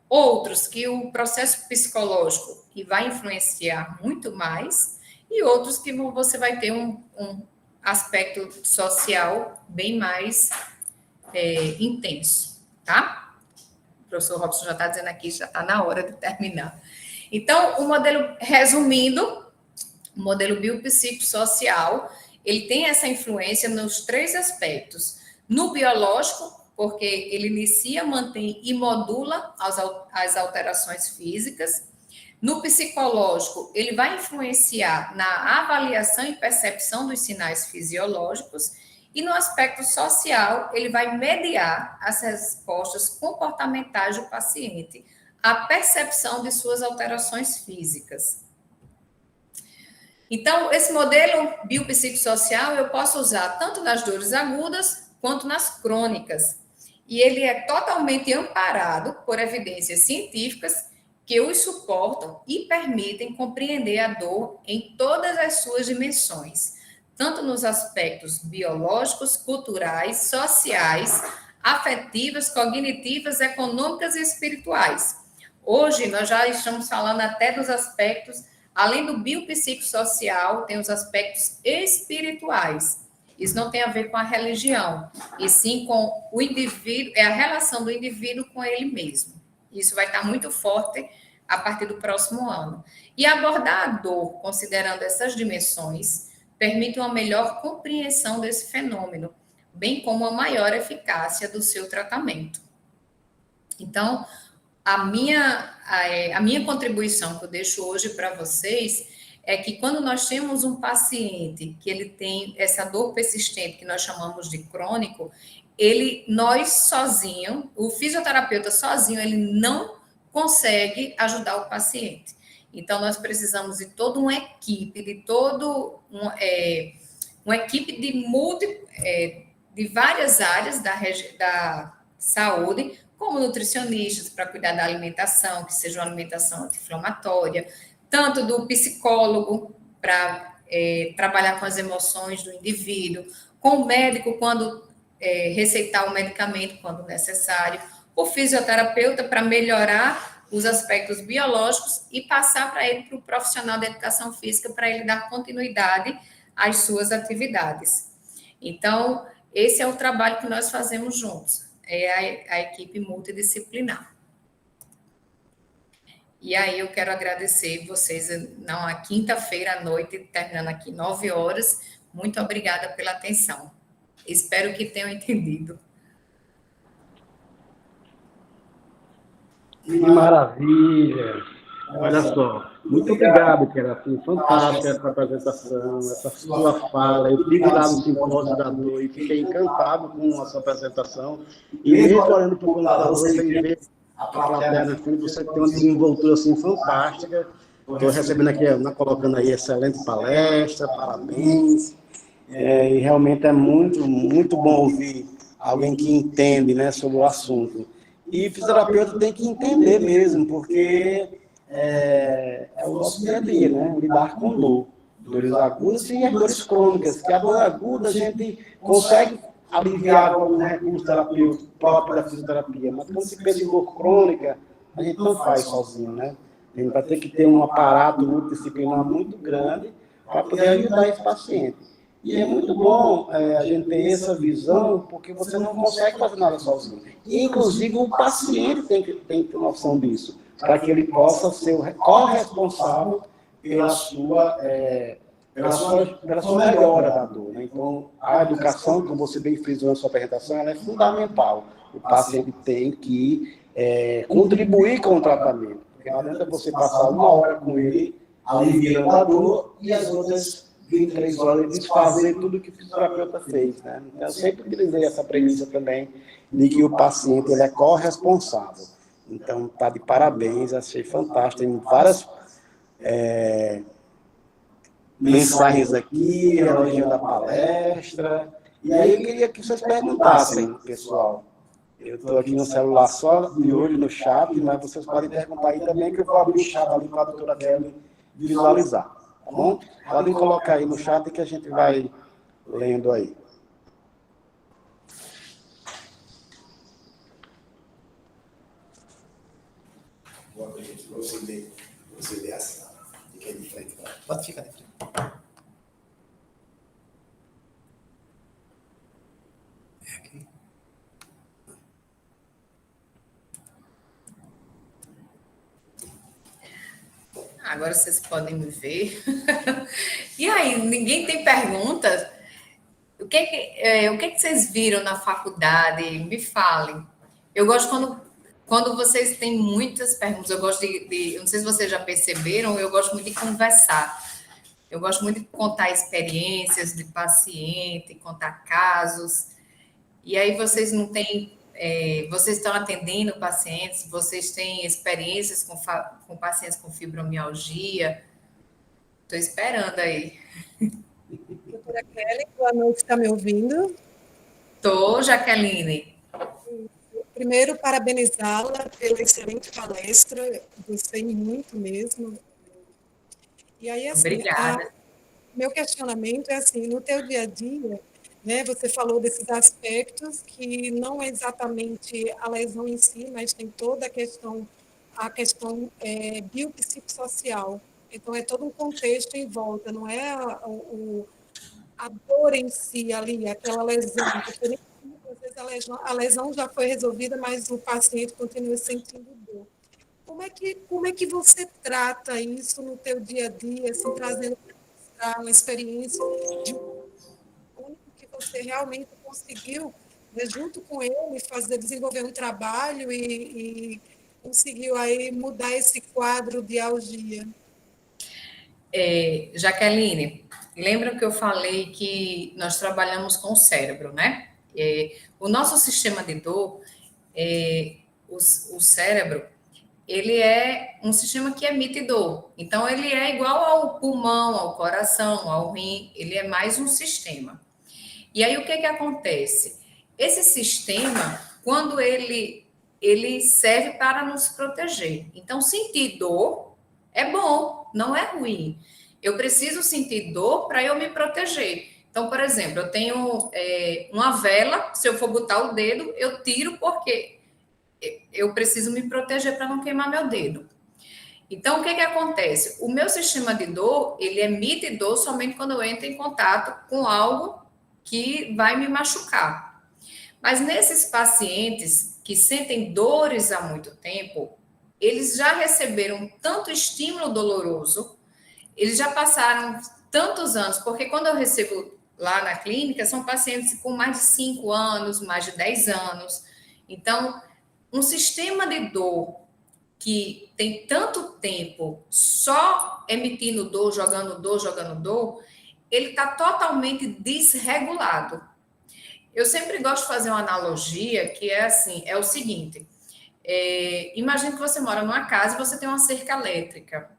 Speaker 2: outros que o processo psicológico que vai influenciar muito mais, e outros que você vai ter um aspecto social bem mais intenso, tá? O professor Robson já está dizendo aqui, já está na hora de terminar. Então, o modelo, resumindo, o modelo biopsicossocial, ele tem essa influência nos três aspectos. No biológico, porque ele inicia, mantém e modula as alterações físicas. No psicológico, ele vai influenciar na avaliação e percepção dos sinais fisiológicos. E no aspecto social, ele vai mediar as respostas comportamentais do paciente, a percepção de suas alterações físicas. Então, esse modelo biopsicossocial eu posso usar tanto nas dores agudas quanto nas crônicas. E ele é totalmente amparado por evidências científicas que os suportam e permitem compreender a dor em todas as suas dimensões, tanto nos aspectos biológicos, culturais, sociais, afetivas, cognitivas, econômicas e espirituais. Hoje, nós já estamos falando até dos aspectos, além do biopsicossocial, tem os aspectos espirituais. Isso não tem a ver com a religião, e sim com o indivíduo, é a relação do indivíduo com ele mesmo. Isso vai estar muito forte a partir do próximo ano. E abordar a dor, considerando essas dimensões, permite uma melhor compreensão desse fenômeno, bem como uma maior eficácia do seu tratamento. Então, a minha contribuição que eu deixo hoje para vocês é que quando nós temos um paciente que ele tem essa dor persistente, que nós chamamos de crônico, nós sozinho, o fisioterapeuta sozinho, ele não consegue ajudar o paciente. Então, nós precisamos de toda uma equipe, uma equipe de várias áreas da saúde, como nutricionistas para cuidar da alimentação, que seja uma alimentação anti-inflamatória, tanto do psicólogo para trabalhar com as emoções do indivíduo, com o médico quando receitar o medicamento quando necessário, o fisioterapeuta para melhorar os aspectos biológicos e passar para ele para o profissional da educação física para ele dar continuidade às suas atividades. Então, esse é o trabalho que nós fazemos juntos, é a equipe multidisciplinar. E aí eu quero agradecer vocês na quinta-feira à noite, terminando aqui 9 horas. Muito obrigada pela atenção. Espero que tenham entendido.
Speaker 3: Que maravilha! Olha só, muito obrigado, Querafim. Fantástica essa apresentação, essa sua fala. Eu tive lá no simpósio da dor e fiquei encantado com a sua apresentação. E mesmo olhando para o computador, sem ver a plateia na frente, você tem uma desenvoltura assim, fantástica. Estou recebendo aqui, colocando aí, excelente palestra, parabéns. E realmente é muito, muito bom ouvir alguém que entende, né, sobre o assunto. E fisioterapeuta tem que entender mesmo, porque é o nosso dia a dia, né? Lidar com dor. Dores agudas e as dores crônicas. Que a dor aguda a gente consegue aliviar com algum recurso terapêutico próprio da fisioterapia. Mas quando se pensa em dor crônica, a gente não faz sozinho, né? A gente vai ter que ter um aparato multidisciplinar muito grande para poder ajudar esse paciente. E é muito bom a gente ter essa visão, porque você não consegue fazer nada sozinho. E, inclusive, o paciente tem que ter noção disso, para que ele possa ser o corresponsável pela sua melhora da dor. Né? Então, a educação, como você bem frisou na sua apresentação, ela é fundamental. O paciente tem que contribuir com o tratamento. Porque não adianta você passar 1 hora com ele, aliviando a dor, e as outras 23 horas e desfazer tudo que o fisioterapeuta fez, né? Então, eu sempre utilizei essa premissa também de que o paciente ele é corresponsável. Então, tá de parabéns, achei fantástico. Tem várias mensagens aqui, elogiando a palestra. E aí eu queria que vocês perguntassem, pessoal. Eu estou aqui no celular só de olho no chat, mas vocês podem perguntar aí também, que eu vou abrir o chat ali para a doutora Kelly visualizar. Tá bom? Podem colocar aí no chat que a gente vai lendo aí.
Speaker 1: Você vê assim, fica de frente. Pode ficar de frente. É aqui.
Speaker 2: Agora vocês podem me ver. E aí, ninguém tem perguntas? O que vocês viram na faculdade? Me falem. Eu gosto quando vocês têm muitas perguntas. Eu gosto eu não sei se vocês já perceberam, eu gosto muito de conversar. Eu gosto muito de contar experiências de paciente, contar casos. E aí vocês não têm... vocês estão atendendo pacientes, vocês têm experiências com pacientes com fibromialgia. Estou esperando aí.
Speaker 4: Doutora Kelly, boa noite, está me ouvindo?
Speaker 2: Estou, Jaqueline.
Speaker 4: Primeiro, parabenizá-la pela excelente palestra, gostei muito mesmo. E aí, assim,
Speaker 2: Obrigada.
Speaker 4: meu questionamento é assim, no teu dia a dia, né, você falou desses aspectos que não é exatamente a lesão em si, mas tem toda a questão biopsicossocial. Então, é todo um contexto em volta, não é a dor em si ali, aquela lesão, porque às vezes a lesão já foi resolvida, mas o paciente continua sentindo dor. Como é que você trata isso no teu dia a dia, assim, trazendo uma experiência de único que você realmente conseguiu, né, junto com ele, desenvolver um trabalho e conseguiu aí mudar esse quadro de algia?
Speaker 2: Jaqueline, lembra que eu falei que nós trabalhamos com o cérebro, né? O nosso sistema de dor, o cérebro, ele é um sistema que emite dor. Então, ele é igual ao pulmão, ao coração, ao rim, ele é mais um sistema. E aí, o que acontece? Esse sistema, quando ele serve para nos proteger. Então, sentir dor é bom, não é ruim. Eu preciso sentir dor para eu me proteger. Então, por exemplo, eu tenho uma vela, se eu for botar o dedo, eu tiro porque eu preciso me proteger para não queimar meu dedo. Então, o que acontece? O meu sistema de dor, ele emite dor somente quando eu entro em contato com algo que vai me machucar. Mas nesses pacientes que sentem dores há muito tempo, eles já receberam tanto estímulo doloroso, eles já passaram tantos anos, porque quando eu recebo lá na clínica, são pacientes com mais de 5 anos, mais de 10 anos. Então, um sistema de dor que tem tanto tempo só emitindo dor, jogando dor, ele está totalmente desregulado. Eu sempre gosto de fazer uma analogia que é assim, é o seguinte, imagine que você mora numa casa e você tem uma cerca elétrica.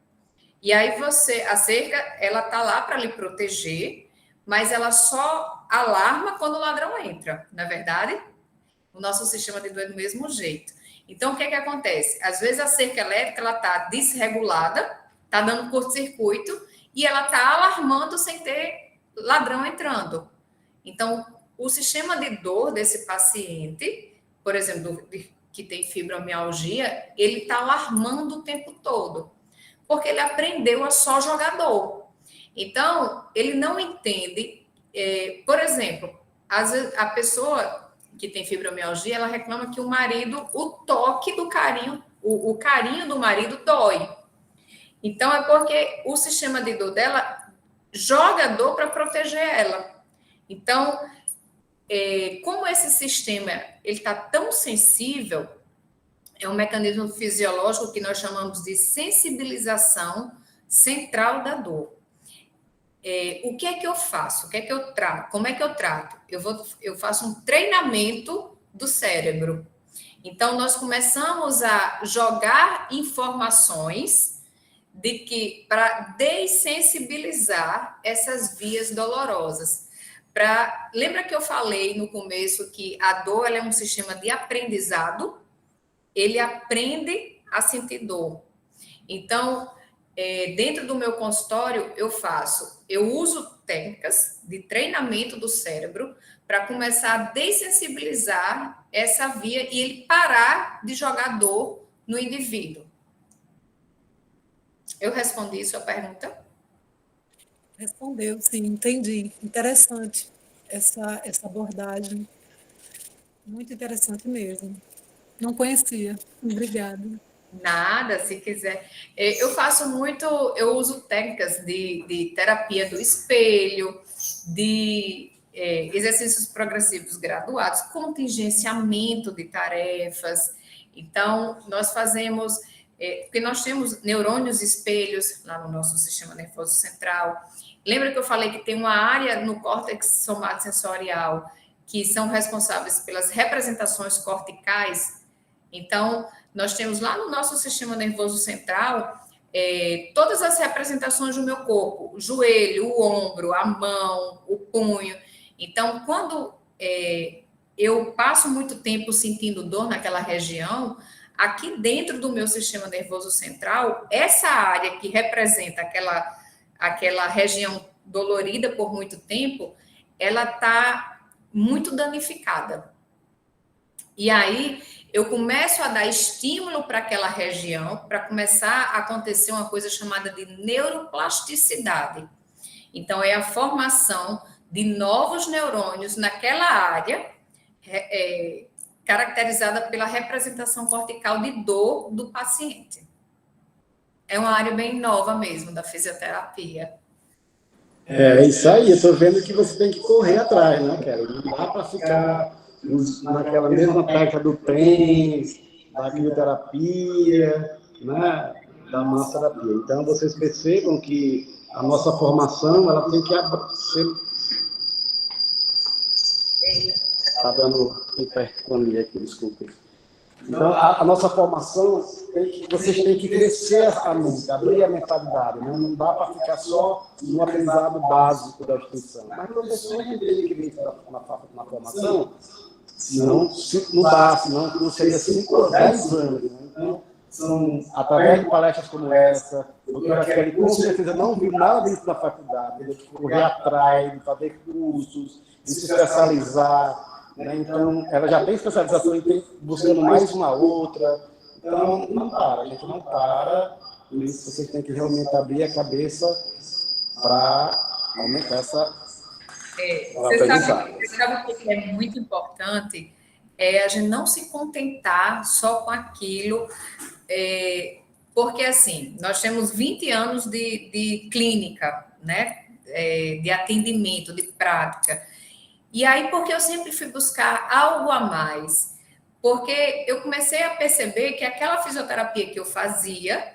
Speaker 2: E aí a cerca, ela tá lá para lhe proteger, mas ela só alarma quando o ladrão entra, não é verdade? O nosso sistema de dor é do mesmo jeito. Então, o que acontece? Às vezes a cerca elétrica, ela tá desregulada, tá dando curto-circuito, e ela tá alarmando sem ter ladrão entrando. Então, o sistema de dor desse paciente, por exemplo, que tem fibromialgia, ele está alarmando o tempo todo, porque ele aprendeu a só jogar dor. Então, ele não entende, por exemplo, às vezes a pessoa que tem fibromialgia, ela reclama que o marido, o toque do carinho, o carinho do marido dói. Então, é porque o sistema de dor dela joga dor para proteger ela. Então, como esse sistema ele está tão sensível, é um mecanismo fisiológico que nós chamamos de sensibilização central da dor. O que é que eu faço? O que é que eu trato? Como é que eu trato? Eu faço um treinamento do cérebro. Então, nós começamos a jogar informações para dessensibilizar essas vias dolorosas. Lembra que eu falei no começo que a dor ela é um sistema de aprendizado? Ele aprende a sentir dor. Então, dentro do meu consultório, eu uso técnicas de treinamento do cérebro para começar a dessensibilizar essa via e ele parar de jogar dor no indivíduo. Eu respondi sua pergunta?
Speaker 4: Respondeu, sim, entendi. Interessante essa abordagem. Muito interessante mesmo. Não conhecia. Obrigada.
Speaker 2: Nada, se quiser. Eu uso técnicas de terapia do espelho, de exercícios progressivos graduados, contingenciamento de tarefas. Então, nós fazemos, porque nós temos neurônios espelhos lá no nosso sistema nervoso central. Lembra que eu falei que tem uma área no córtex somatosensorial que são responsáveis pelas representações corticais? Então, nós temos lá no nosso sistema nervoso central todas as representações do meu corpo, o joelho, o ombro, a mão, o punho. Então, quando eu passo muito tempo sentindo dor naquela região, aqui dentro do meu sistema nervoso central, essa área que representa aquela região dolorida por muito tempo, ela está muito danificada. E aí, eu começo a dar estímulo para aquela região, para começar a acontecer uma coisa chamada de neuroplasticidade. Então, é a formação de novos neurônios naquela área, caracterizada pela representação cortical de dor do paciente. É uma área bem nova mesmo da fisioterapia.
Speaker 3: É isso aí, eu estou vendo que você tem que correr atrás, né, Kelly? Não dá para ficar naquela mesma técnica do TENS, da crioterapia, né, da massoterapia. Então, vocês percebam que a nossa formação ela tem que ser... Está dando hipertonia aqui, desculpe. Então, a nossa formação, vocês têm que crescer a mente, abrir a mentalidade, né? Não dá para ficar só no aprendizado básico da instituição. Mas o professor não tem que vir na formação, senão não dá, senão não seria 5 ou 10 anos. Né? Então, são, através de palestras como essa, a doutora Kelly com certeza não viu nada disso na faculdade, de correr atrás, de fazer cursos, de se especializar. Né? Então, ela já tem especialização e tem buscando mais uma outra. Então, não para, a gente não para. Por isso, vocês têm que realmente abrir a cabeça para aumentar essa
Speaker 2: Você sabe o que é muito importante? É a gente não se contentar só com aquilo, porque, assim, nós temos 20 anos de clínica, né? De atendimento, de prática. E aí, porque eu sempre fui buscar algo a mais? Porque eu comecei a perceber que aquela fisioterapia que eu fazia,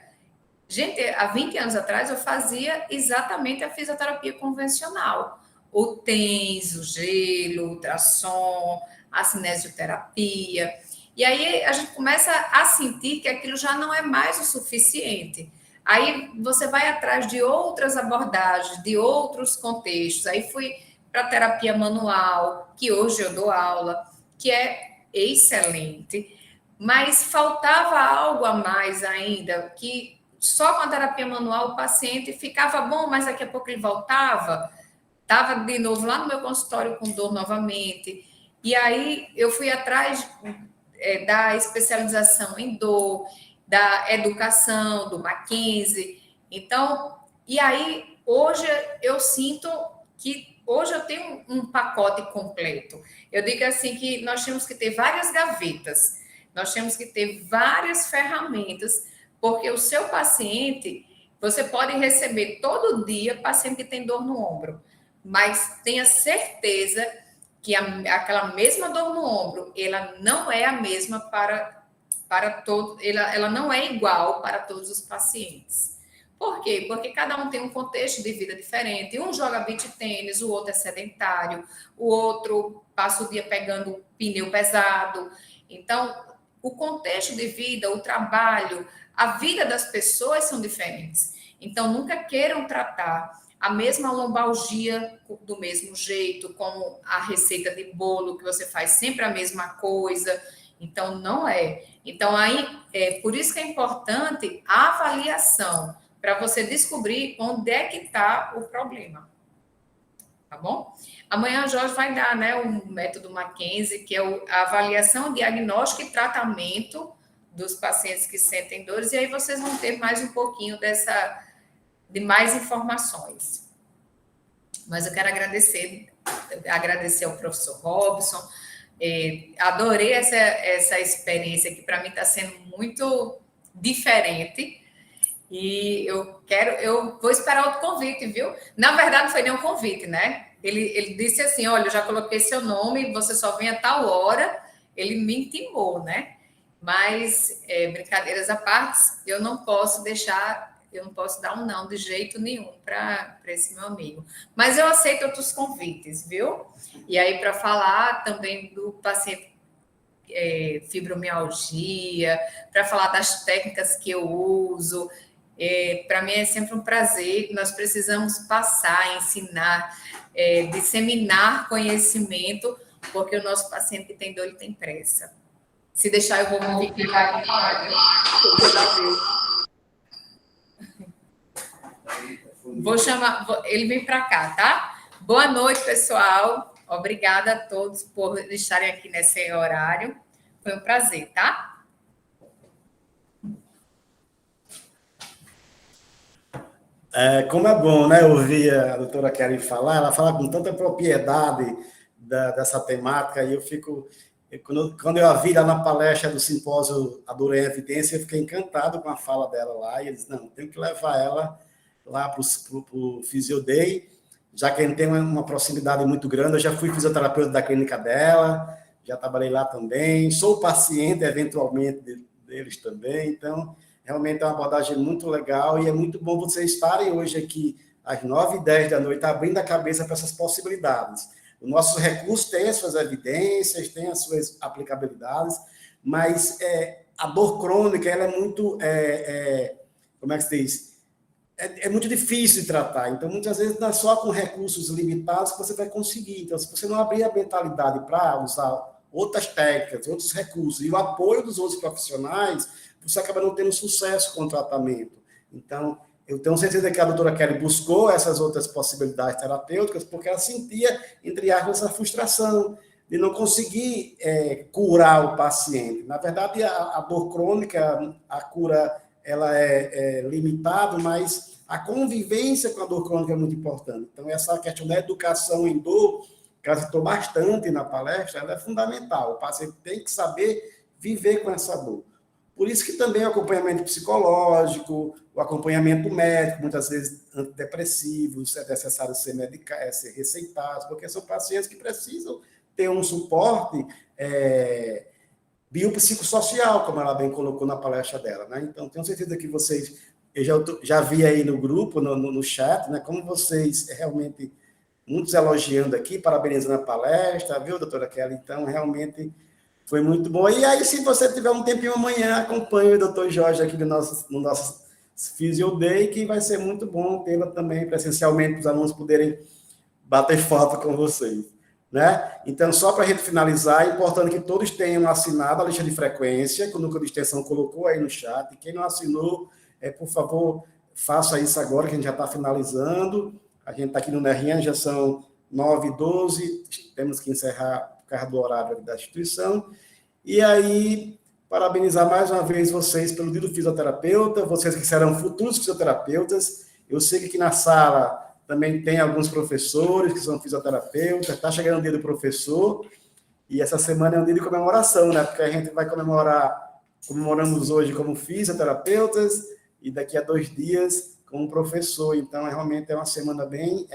Speaker 2: gente, há 20 anos atrás eu fazia exatamente a fisioterapia convencional. O TENS, o gelo, o ultrassom, a cinesioterapia. E aí a gente começa a sentir que aquilo já não é mais o suficiente. Aí você vai atrás de outras abordagens, de outros contextos. Aí fui para terapia manual, que hoje eu dou aula, que é excelente, mas faltava algo a mais ainda, que só com a terapia manual o paciente ficava bom, mas daqui a pouco ele voltava, estava de novo lá no meu consultório com dor novamente. E aí eu fui atrás da especialização em dor, da educação, do Mackenzie. Então, e aí hoje eu sinto que hoje eu tenho um pacote completo. Eu digo assim que nós temos que ter várias gavetas, nós temos que ter várias ferramentas, porque o seu paciente, você pode receber todo dia paciente que tem dor no ombro, mas tenha certeza que aquela mesma dor no ombro, ela não é a mesma para todos, ela não é igual para todos os pacientes. Por quê? Porque cada um tem um contexto de vida diferente. Um joga beach tênis, o outro é sedentário, o outro passa o dia pegando pneu pesado. Então, o contexto de vida, o trabalho, a vida das pessoas são diferentes. Então, nunca queiram tratar a mesma lombalgia do mesmo jeito, como a receita de bolo, que você faz sempre a mesma coisa. Então, não é. Então, aí, por isso que é importante a avaliação, para você descobrir onde é que está o problema. Tá bom? Amanhã o Jorge vai dar, né, o método Mackenzie, que é a avaliação, diagnóstico e tratamento dos pacientes que sentem dores, e aí vocês vão ter mais um pouquinho de mais informações. Mas eu quero agradecer ao professor Robson, adorei essa experiência, que para mim está sendo muito diferente. E eu vou esperar outro convite, viu? Na verdade, não foi nem um convite, né? Ele disse assim: olha, eu já coloquei seu nome, você só vem a tal hora. Ele me intimou, né? Mas, brincadeiras à parte, eu não posso dar um não de jeito nenhum para esse meu amigo. Mas eu aceito outros convites, viu? E aí, para falar também do paciente fibromialgia, para falar das técnicas que eu uso. Para mim é sempre um prazer. Nós precisamos passar, ensinar, disseminar conhecimento, porque o nosso paciente que tem dor, ele tem pressa. Se deixar, eu vou ficar vou chamar, ele vem para cá, tá? Boa noite, pessoal. Obrigada a todos por estarem aqui nesse horário. Foi um prazer, tá?
Speaker 1: Como é bom, né, ouvir a doutora Kelly falar, ela fala com tanta propriedade dessa temática, e eu fico, quando eu a vi lá na palestra do simpósio A Dor em Evidência, eu fiquei encantado com a fala dela lá, e eu disse, não, tenho que levar ela lá para o Physio Day, já que a gente tem uma proximidade muito grande. Eu já fui fisioterapeuta da clínica dela, já trabalhei lá também, sou paciente, eventualmente, deles também, então... Realmente é uma abordagem muito legal, e é muito bom vocês estarem hoje aqui às 9h10 da noite, abrindo a cabeça para essas possibilidades. Os nossos recursos têm as suas evidências, têm as suas aplicabilidades, mas a dor crônica, ela é muito, como é que se diz? É muito difícil de tratar. Então, muitas vezes, não é só com recursos limitados que você vai conseguir. Então, se você não abrir a mentalidade para usar outras técnicas, outros recursos e o apoio dos outros profissionais, você acaba não tendo sucesso com o tratamento. Então, eu tenho certeza que a doutora Kelly buscou essas outras possibilidades terapêuticas porque ela sentia, entre aspas, essa frustração de não conseguir curar o paciente. Na verdade, a dor crônica, a cura, ela é limitada, mas a convivência com a dor crônica é muito importante. Então, essa questão da educação em dor, que ela citou bastante na palestra, ela é fundamental. O paciente tem que saber viver com essa dor. Por isso que também o acompanhamento psicológico, o acompanhamento médico, muitas vezes antidepressivos, é necessário ser receitados, porque são pacientes que precisam ter um suporte biopsicossocial, como ela bem colocou na palestra dela, né? Então, tenho certeza que vocês, eu já vi aí no grupo, no chat, né, como vocês realmente, muitos elogiando aqui, parabenizando a palestra, viu, doutora Kelly? Então, realmente foi muito bom. E aí, se você tiver um tempinho amanhã, acompanhe o doutor Jorge aqui no nosso Physio Day, que vai ser muito bom tê-la também presencialmente, para os alunos poderem bater foto com vocês, né? Então, só para a gente finalizar, é importante que todos tenham assinado a lista de frequência, que o Núcleo de Extensão colocou aí no chat. Quem não assinou, por favor, faça isso agora, que a gente já está finalizando. A gente está aqui no NERIAN, já são 9h12, temos que encerrar por causa do horário da instituição. E aí, parabenizar mais uma vez vocês pelo Dia do Fisioterapeuta, vocês que serão futuros fisioterapeutas. Eu sei que aqui na sala também tem alguns professores que são fisioterapeutas, está chegando o Dia do Professor, e essa semana é um dia de comemoração, né? Porque a gente vai comemoramos hoje como fisioterapeutas, e daqui a 2 dias como professor. Então, realmente é uma semana bem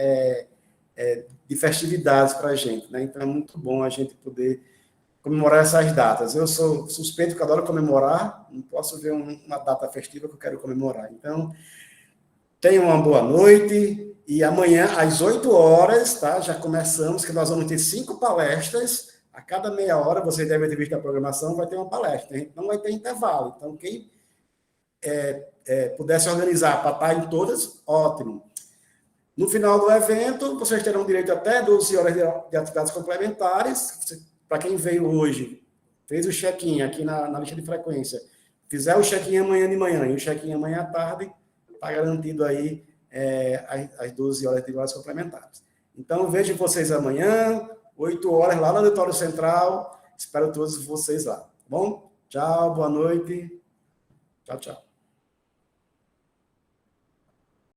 Speaker 1: de festividades para a gente, né? Então, é muito bom a gente poder comemorar essas datas. Eu sou suspeito que adoro comemorar, não posso ver uma data festiva que eu quero comemorar. Então, tenham uma boa noite, e amanhã, às 8h, tá? Já começamos, que nós vamos ter 5 palestras, a cada meia hora, vocês devem ter visto a programação, vai ter uma palestra, a gente não vai ter intervalo. Então, quem puder se organizar para estar em todas, ótimo. No final do evento, vocês terão direito até 12 horas de atividades complementares. Para quem veio hoje, fez o check-in aqui na lista de frequência, fizer o check-in amanhã de manhã e o check-in amanhã à tarde, está garantido aí as 12 horas de horas complementares. Então, vejo vocês amanhã, 8h, lá no Auditório Central. Espero todos vocês lá. Tá bom? Tchau, boa noite. Tchau, tchau.